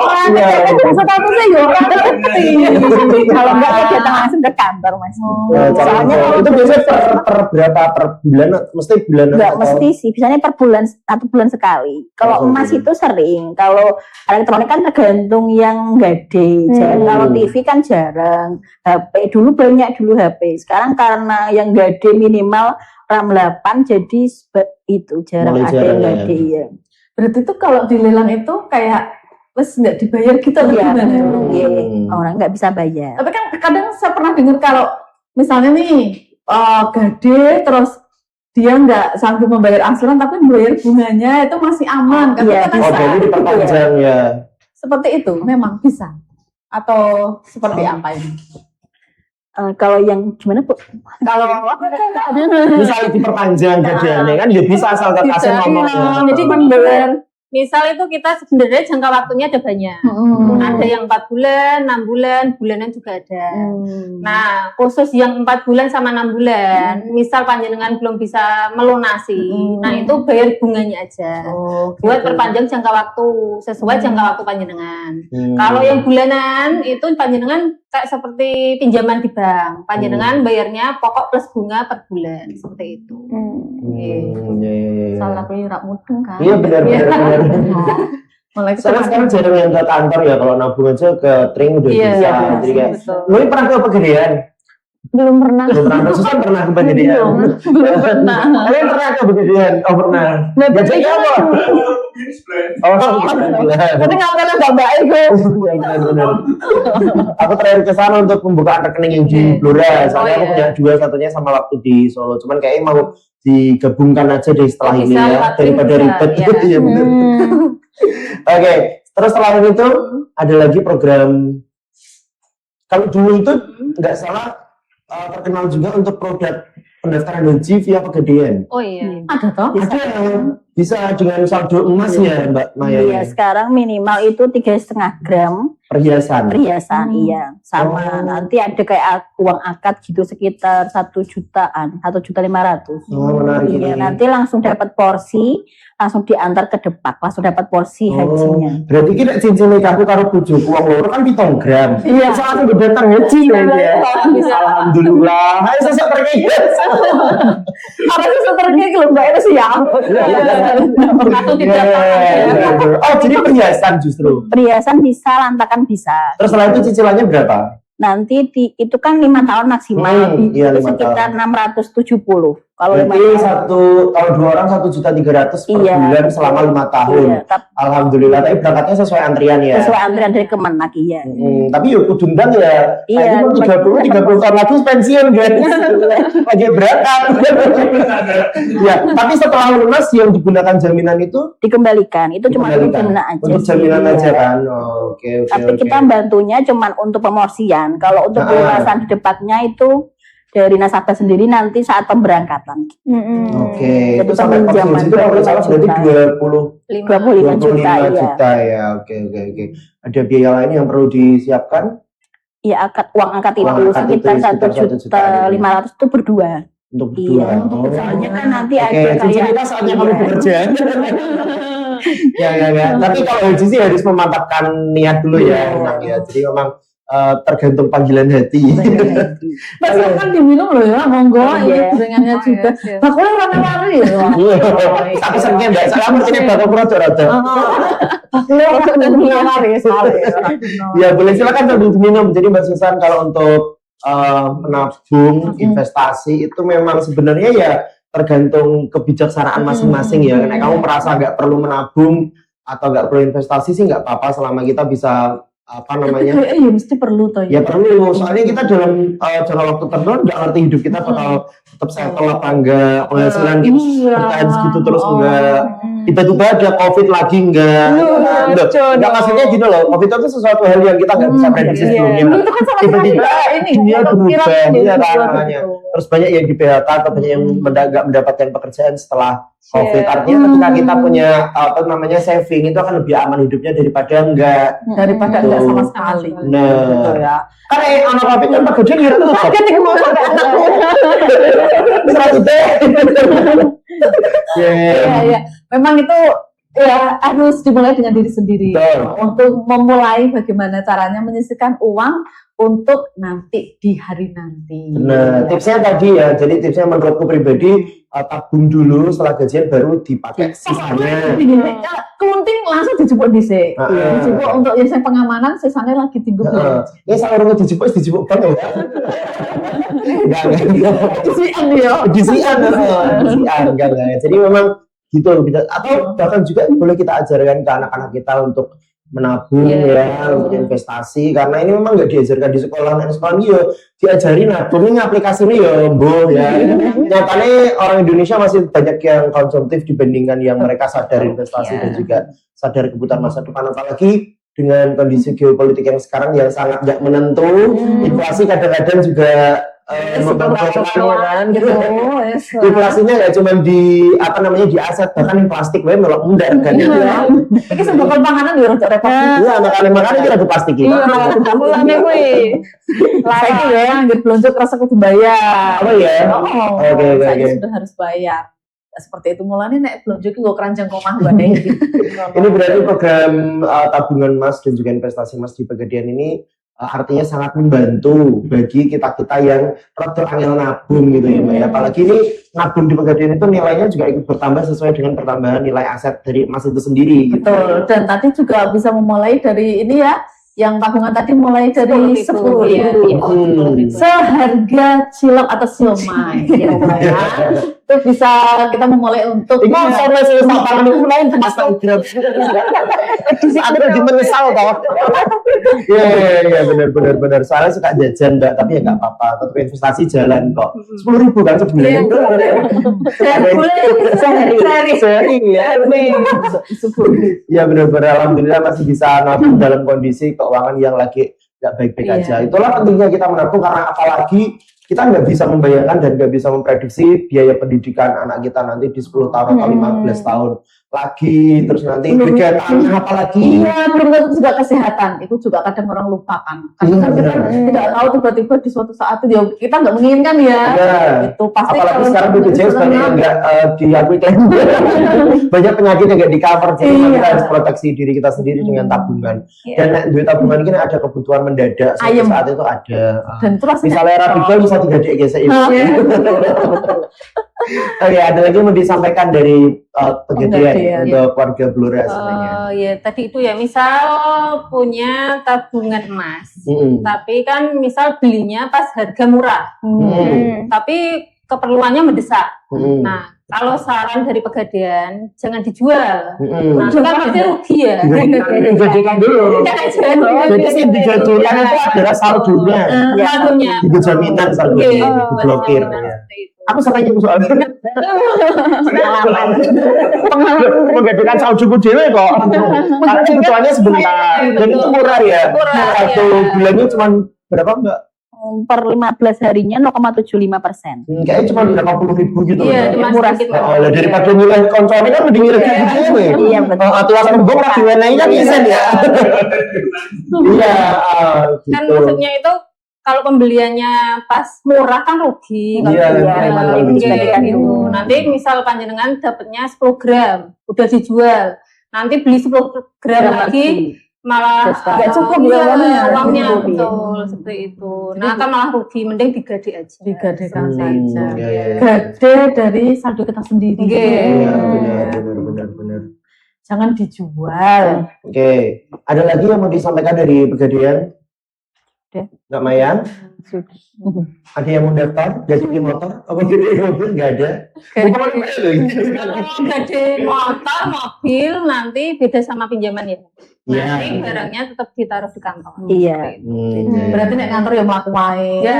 statusnya ya orang ngerti. Kalau enggak ya datang langsung ke kantor mas. Soalnya itu biasanya per berapa per bulan? Mesti bulan enggak atau- mesti sih, biasanya per bulan 1 bulan sekali. Kalau Oh, emas gitu. itu sering, kalau elektronik kan tergantung yang gede. Kalau TV kan jarang. HP dulu banyak dulu HP. Sekarang karena yang gede minimal RAM 8 jadi itu jarang Mulai ada jarang yang ya. gede ya. berarti itu kalau dilelang itu kayak wes nggak dibayar gitu atau Iya, gimana? iya. Orang nggak bisa bayar. Tapi kan kadang saya pernah dengar kalau misalnya nih gade terus dia nggak sanggup membayar angsuran tapi membayar bunganya itu masih aman kan? Iya, Itu kan Oh, bisa. jadi diperpanjang ya. Seperti itu memang bisa atau seperti apa ini? Kalau yang gimana Bu? Kalau Misalnya diperpanjang gajiannya kan ya bisa asal kasih nomornya. jadi membayar Misal itu kita sebenarnya jangka waktunya ada banyak. Ada yang 4 bulan, 6 bulan, bulanan juga ada. Nah, khusus yang 4 bulan sama 6 bulan, misal panjenengan belum bisa melunasi, nah itu bayar bunganya aja. Buat perpanjang jangka waktu, sesuai jangka waktu panjenengan. Kalau yang bulanan, itu panjenengan kayak seperti pinjaman di bank. Panjenengan bayarnya pokok plus bunga per bulan, seperti itu. salah rak mudeng kan? Iya benar. Mulai Soalnya sekarang jarang yang ke kantor ya, kalau nabung aja ke Tring udah Iya, bisa. Jadi kayak, lu pernah ke Pegadaian? Belum pernah. Belum pernah. Susan pernah ke Pegadaian? belum pernah. Kalian pernah ke Pegadaian? Oh pernah. Gajinya apa? Ini sebenarnya Oh alhamdulillah. Tapi ngalamin nggak baik gue. Benar. Aku terakhir ke sana untuk pembukaan rekening yang di Blora. Soalnya aku punya 2, satunya sama waktu di Solo. Cuman kayaknya mau digabungkan aja deh setelah ini Bisa ya, lewat daripada Trim, ribet. bisa, ya. Iya benar. Oke, terus selain itu ada lagi program. Kalau dulu itu nggak salah terkenal juga untuk produk pendaftaran haji via Pegadaian. Oh iya. Ada toh? Ada bisa dengan saldo emas ya Mbak Maya. Iya, sekarang minimal itu 3,5 gram Perhiasan. iya. Sama nanti ada kayak uang akad gitu sekitar 1 jutaan, 1.500.000. Oh, menarik Iya, ini. nanti langsung dapat porsi, langsung diantar ke Depak, langsung dapat porsi hajinya. Berarti kita cincin nikahku karo bojoku wong loro kan 7 gram. Iya. Soalnya aku datang haji ya. Alhamdulillah. Ayo sesek pergi. Harus seterusnya kalau mbak itu siap. Atau tidak Oh, jadi perhiasan justru. Perhiasan bisa, lantakan bisa. Terus setelah itu cicilannya berapa? Nanti itu kan 5 tahun maksimal, Iya, itu 5 sekitar 670. Kalau 5 Berarti tahun. kalau 2 orang 1.300.000 per Iya. bulan selama 5 tahun. Iya, Alhamdulillah. Tapi berangkatnya sesuai antrian ya. sesuai antrian dari Kemenak ya. Tapi yuk kudu undang ya. Iya, Nanti 30 tahun lagi pensiun guys. Lagi berangkat. Ya, tapi setelah lunas yang digunakan jaminan itu Dikembalikan. Itu cuma untuk dikembalikan. jaminan aja. Untuk sih. jaminan Iya. aja kan. Oh, oke. Tapi kita bantunya cuma untuk pemorsian. Kalau untuk pelunasan di Depaknya itu dari nasabah sendiri nanti saat pemberangkatan. Oke, itu Jadi sampai peminjaman persis itu kalau nggak salah berarti 25 juta 25 ya. juta ya. Oke. Ada biaya lain yang perlu disiapkan? uang angkat itu Uang angkat sekitar itu sekitar 1.500.000 itu berdua. untuk Iya, berdua. soalnya kan nanti Oke, ada kayak kita saatnya kamu bekerja. Ya. Tapi kalau haji sih harus memantapkan niat dulu ya, memang ya. Jadi memang tergantung panggilan hati. Mas kan diminum loh ya, monggo Iya. ini gorengannya juga. Bakulnya warna-warni ya. Tapi seringnya enggak, saya percaya bakal rada-rada. Bakulnya warna-warni sekali. Ya boleh silakan sambil diminum. Jadi Mbak Susan kalau untuk menabung investasi itu memang sebenarnya ya tergantung kebijaksanaan masing-masing ya. Karena kamu merasa nggak perlu menabung atau nggak perlu investasi sih nggak apa-apa selama kita bisa apa namanya? Iya mesti perlu toh. Ya perlu. Soalnya kita dalam jangka waktu tertentu nggak ngerti hidup kita bakal tetap settle apa enggak, penghasilan bertahan segitu terus enggak. Tiba-tiba ada COVID lagi enggak. Enggak, maksudnya gini loh, COVID itu sesuatu hal yang kita nggak bisa prediksi sebelumnya. Itu kan sama Tiba-tiba ini dunia berubah, iya kan gitu. namanya. Terus banyak yang di PHK atau banyak yang nggak mendapatkan pekerjaan setelah COVID. Artinya ketika kita punya apa namanya saving itu akan lebih aman hidupnya daripada enggak. Daripada enggak sama sekali. Nah, Gitu ya. karena anak COVID kan pekerjaan kira tuh. Selanjutnya. Iya. Memang itu ya harus dimulai dengan diri sendiri. Betul. Untuk memulai bagaimana caranya menyisihkan uang untuk nanti di hari nanti. Nah, tipsnya tadi ya. Jadi tipsnya menurutku pribadi tabung dulu setelah gajian baru dipakai sisanya. Kelunting langsung dijupuk dhisik. Dijupuk untuk yang saya pengamanan, sisanya lagi tinggal belanja. Ya saya orang dijupuk bang ya. Enggak. Disian ya. Disian, enggak. Jadi memang gitu atau bahkan juga boleh kita ajarkan ke anak-anak kita untuk menabung untuk investasi karena ini memang nggak diajarkan di sekolah ini ya diajari nabung ini aplikasi ini ya nyatanya orang Indonesia masih banyak yang konsumtif dibandingkan yang mereka sadar investasi dan juga sadar kebutuhan masa depan apalagi dengan kondisi geopolitik yang sekarang yang sangat nggak menentu inflasi kadang-kadang juga memperbaikkan kan gitu. Inflasinya nggak cuma di apa namanya di aset bahkan di plastik wae melok mundar kan. Iki sembako panganan yo rada repot. Iya makanya kita plastik iki. Mulane kuwi. Saiki ya anggere blonjo kerasa kudu bayar. Oh iya. Oke. Sudah harus bayar. Seperti itu mulane nek blonjo ki nggo keranjang omah bae. Ini berarti program tabungan Mas dan juga investasi Mas di Pegadaian ini artinya sangat membantu bagi kita-kita yang rada angel nabung gitu ya Mbak ya. Apalagi ini nabung di Pegadaian itu nilainya juga ikut bertambah sesuai dengan pertambahan nilai aset dari Mas itu sendiri. Betul. Dan tadi juga bisa memulai dari ini ya, yang tabungan tadi mulai dari 10.000 seharga cilok atau siomay ya. Itu bisa kita memulai untuk Mau sampai selesai tangan itu lain pasang grab. Ada di menyesal tau. Iya benar. Soalnya suka jajan Mbak, tapi ya nggak apa-apa. Tetap investasi jalan kok. 10.000 kan sebulan. Sehari ya. Ya benar-benar alhamdulillah masih bisa nabung dalam kondisi keuangan yang lagi nggak baik-baik aja. Itulah pentingnya kita menabung karena apalagi kita nggak bisa membayangkan dan nggak bisa memprediksi biaya pendidikan anak kita nanti di 10 tahun atau 15 tahun lagi, terus nanti kegiatan apa lagi? Iya, belum tentu juga kesehatan. Itu juga kadang orang lupakan. Karena kan kita tidak tahu tiba-tiba di suatu saat itu ya kita nggak menginginkan ya. Itu pasti. Apalagi sekarang BPJS banyak yang nggak diakui klaim. Banyak penyakit yang nggak di cover, jadi kita harus proteksi diri kita sendiri dengan tabungan. Dan duit tabungan ini ada kebutuhan mendadak suatu saat itu ada. Dan itu misalnya Radikal bisa digadek gesek itu. Oke, ada lagi yang mau disampaikan dari Pegadaian untuk keluarga Blora sebenarnya. Ya tadi itu ya misal punya tabungan emas, tapi kan misal belinya pas harga murah, tapi keperluannya mendesak. Nah kalau saran dari Pegadaian jangan dijual, nah kan berarti rugi ya. Dijadikan dulu. Jadi sih dijadikan itu adalah saldonya, itu jaminan saldonya diblokir. Aku sampai nyebut soalnya menggantikan saljuku dewe kok. Kebutuhannya sebentar dan itu murah ya. Satu bulannya cuma berapa Mbak? per 15 harinya 0,75%. Kayaknya cuma 80.000 gitu. Iya, cuma murah. sedikit. Lah daripada nilai konsolnya kan mending nilai gitu ya. Iya, betul. Aturan kembung lah diwenehi kan bisa ya. Iya, Kan gitu. maksudnya itu kalau pembeliannya pas murah kan rugi. Kalau Iya, jual, rugi. gitu. Nanti misal panjenengan dapatnya 10 gram, udah dijual. Nanti beli 10 gram lagi, malah Nggak cukup ya, uangnya. uangnya Cukup, ya. betul seperti itu. Nah, kan malah rugi, mending digade aja. Digadekan Hmm, saja. iya, iya. Gade dari saldo kita sendiri. Iya. Benar. Jangan dijual. Oke, ada lagi yang mau disampaikan dari Pegadaian? Udah. Nggak Mayan? Ada yang mau daftar? Jadi motor? Apa jadi mobil? Nggak ada? Bukan Kalau gade motor, mobil nanti beda sama pinjaman ya. Iya. Nanti barangnya tetap ditaruh di kantong. Iya. Berarti nek kantor ya mlaku wae. Ya.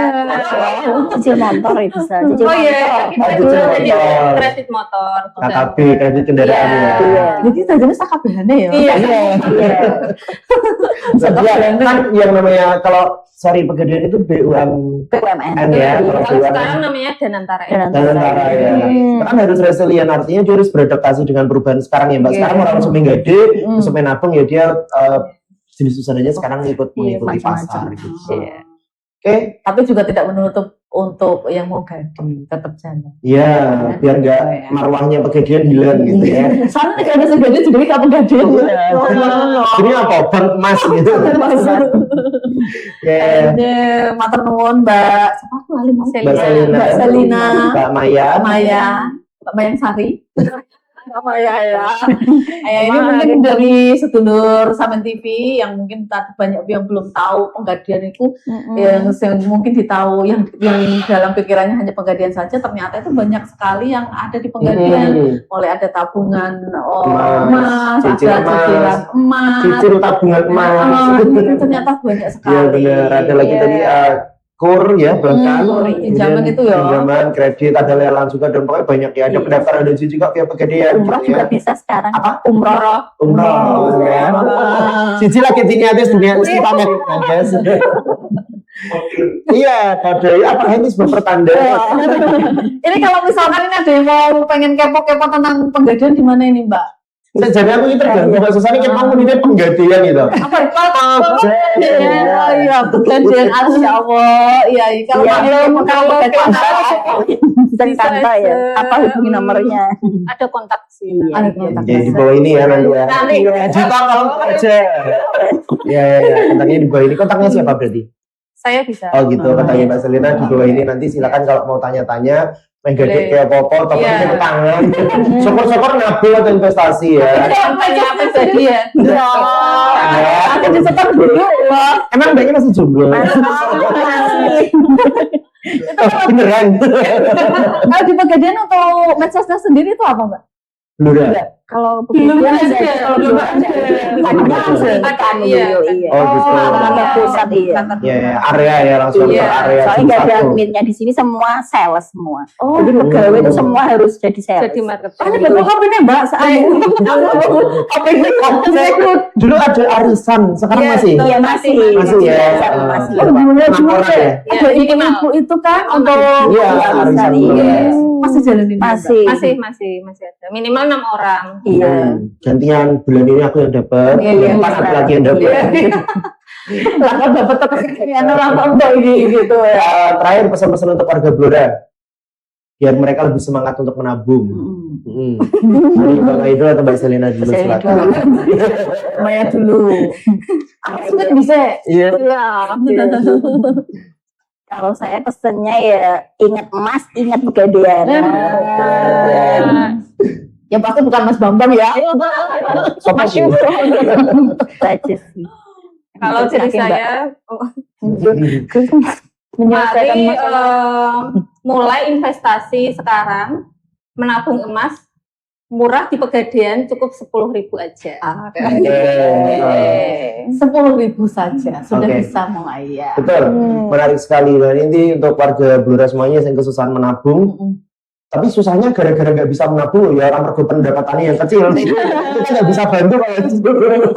Cicil motor ya bisa. Cicil Oh iya, motor. kredit motor. KKB, kredit kendaraan ya. Iya. Jadi sajane sakabehane ya. Iya. Iya. Sebenarnya kan yang namanya kalau Pegadaian itu BUMN BUMN. ya. Kalau Kalau sekarang namanya Danantara ya. Danantara ya. Kan harus resilient, artinya dia harus beradaptasi dengan perubahan sekarang ya Mbak. Sekarang orang langsung gede, terus nabung ya dia jenis usahanya sekarang mengikuti macam-macam. pasar gitu. Iya. Oke, Tapi juga tidak menutup untuk yang mau gade tetap jalan. ya biar nggak marwahnya Pegadaian hilang gitu ya. Soalnya nek ada segede jadi kamu gade. Ini apa? Bank emas gitu. Ya, Matur nuwun Mbak. Siapa tuh lali mau? Mbak Selina, Mbak Selina, Mbak Maya, Maya, Mbak Mayang Sari. Maya ya. Ini mungkin dari sedulur Samen TV yang mungkin tadi banyak yang belum tahu Pegadaian itu yang mungkin ditahu yang dalam pikirannya hanya Pegadaian saja, ternyata itu banyak sekali yang ada di Pegadaian. Mulai ada tabungan emas, cicil ada cicilan emas, cicil tabungan emas. ternyata banyak sekali. Iya benar. Ada lagi tadi kur ya bahkan pinjaman itu ya. pinjaman kredit ada lelang juga dan pokoknya banyak ya. Ada pendaftaran dan juga kayak Pegadaian. Umroh juga bisa sekarang. Apa? Umroh. Umroh ya. Cici lagi tiniatis dunia mesti pamit guys. Iya, kode apa ini sebuah pertanda. Ini kalau misalkan ini ada yang mau pengen kepo-kepo tentang Pegadaian di mana ini Mbak? Jadi aku ini tergantung susah ini kamu ini Pegadaian gitu. Apa itu? Iya, Pegadaian ya Allah. Iya, kalau Bisa kantor ya. Apa hubungi nomornya? Ada kontak sih. ada kontak. Ya di bawah ini ya nanti ya. Nanti. Juta kalau aja. Ya, kontaknya di bawah ini. Kontaknya siapa berarti? Saya bisa. Oh gitu, kontaknya Mbak Selina di bawah ini. Nanti silakan kalau mau tanya-tanya, Pegadaian kayak apa-apa, toko Iya. ke tangan. Syukur-syukur nabung atau investasi ya. Kampanye apa jadi ya? Aku disetor dulu. Emang Mbaknya masih jomblo? Beneran? Kalau di Pegadaian untuk medsosnya sendiri itu apa Mbak? Belum. Kalau Belum Pegadaian ada. ada. Kalau belum ada. Ada, iya. Iya. Oh gitu. Kantor pusat iya. Ya, ya, area ya langsung Iya. ke area Soalnya nggak ada satu. adminnya di sini semua sales semua. Oh, Jadi pegawai itu semua harus jadi sales. Jadi marketing. ini betul kopi nih Mbak. Kopi ini Dulu ada arisan, sekarang Iya, masih? Iya masih. Masih ya. Masih. Oh, dulunya Enam dulu orang deh. ya? Ada ibu-ibu itu kan untuk Iya, arisan. Iya. masih jalanin Masih. Masih ada. Minimal 6 orang. Iya. Gantian bulan ini aku yang dapat, Iya, pas aku lagi yang dapat. lah kan dapat terkait orang tua ini gitu ya. Terakhir pesan-pesan untuk warga Blora, biar mereka lebih semangat untuk menabung. Dari Bang Aidul atau Mbak Selina dulu Saya silakan. Maya dulu. Aku sudah bisa. Iya. Kalau saya pesennya ya ingat emas, ingat Pegadaian. Ya pasti bukan Mas Bambang ya. Sopo sih? Saja sih. Kalau dari Yakin, Mbak. saya Menyelesaikan mari masalah. mulai investasi sekarang, menabung emas murah di Pegadaian cukup 10.000 aja. 10.000 saja sudah Oke. bisa mulai ya. Betul, menarik sekali. Dan ini untuk warga Blora semuanya yang kesusahan menabung, Tapi susahnya gara-gara nggak bisa menabung ya orang pergo pendapatannya yang kecil. Kita nggak bisa bantu kayak gitu.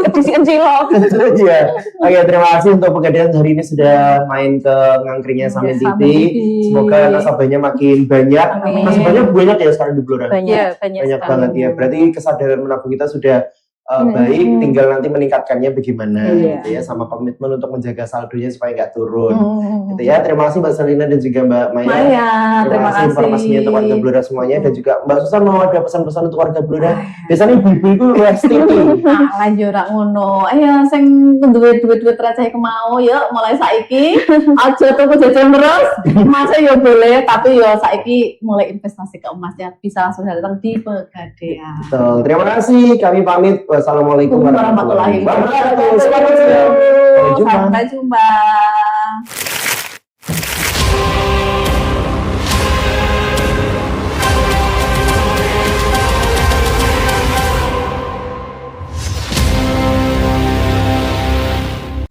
Kecil loh. Iya. Oke, terima kasih untuk Pegadaian hari ini sudah main ke ngangkringnya Samin TV. Semoga nasabahnya makin banyak. Amin. Nasabahnya banyak ya sekarang di Blora. Banyak. Banyak banget ya. Berarti kesadaran menabung kita sudah baik, tinggal nanti meningkatkannya bagaimana gitu ya, sama komitmen untuk menjaga saldonya supaya nggak turun. Gitu ya. Terima kasih Mbak Selina dan juga Mbak Maya. Terima kasih informasinya untuk warga Blora semuanya, dan juga Mbak Susan mau ada pesan-pesan untuk warga Blora. Biasanya ibu-ibu itu STP. Nah, lanjut rak ngono. Ayo sing duit-duit receh kemau ya mulai saiki aja tuku jajan terus. Masih ya boleh, tapi ya saiki mulai investasi ke emasnya bisa langsung datang di Pegadaian. Betul. Terima kasih. Kami pamit. Wassalamualaikum warahmatullahi wabarakatuh. Sampai jumpa.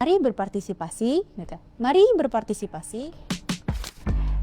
Mari berpartisipasi. Mari berpartisipasi.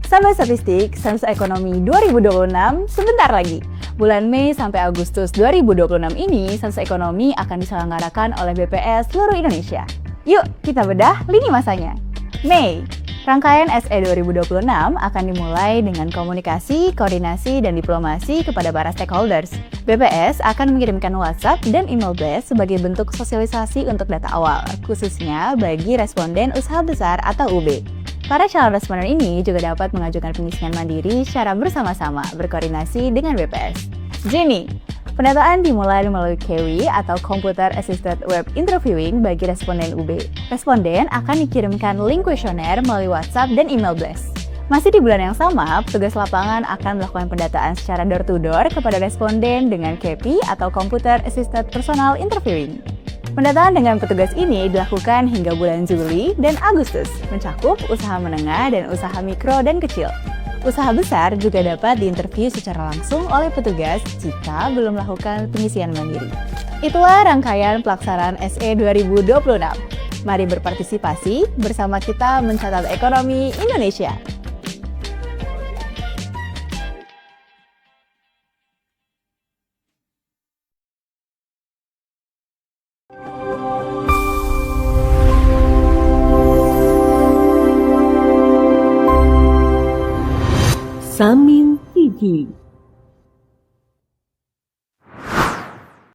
Sampai Statistik Sensus Ekonomi 2026 sebentar lagi. Bulan Mei sampai Agustus 2026 ini, Sensus Ekonomi akan diselenggarakan oleh BPS seluruh Indonesia. Yuk, kita bedah lini masanya. Mei, rangkaian SE 2026 akan dimulai dengan komunikasi, koordinasi, dan diplomasi kepada para stakeholders. BPS akan mengirimkan WhatsApp dan email blast sebagai bentuk sosialisasi untuk data awal, khususnya bagi responden usaha besar atau UB. Para calon responden ini juga dapat mengajukan pengisian mandiri secara bersama-sama berkoordinasi dengan BPS. Juni, pendataan dimulai melalui KW atau Computer Assisted Web Interviewing bagi responden UB. Responden akan dikirimkan link kuesioner melalui WhatsApp dan email blast. Masih di bulan yang sama, petugas lapangan akan melakukan pendataan secara door-to-door kepada responden dengan KP atau Computer Assisted Personal Interviewing. Pendataan dengan petugas ini dilakukan hingga bulan Juli dan Agustus, mencakup usaha menengah dan usaha mikro dan kecil. Usaha besar juga dapat diinterview secara langsung oleh petugas jika belum melakukan pengisian mandiri. Itulah rangkaian pelaksanaan SE 2026. Mari berpartisipasi bersama kita mencatat ekonomi Indonesia. Samin TV.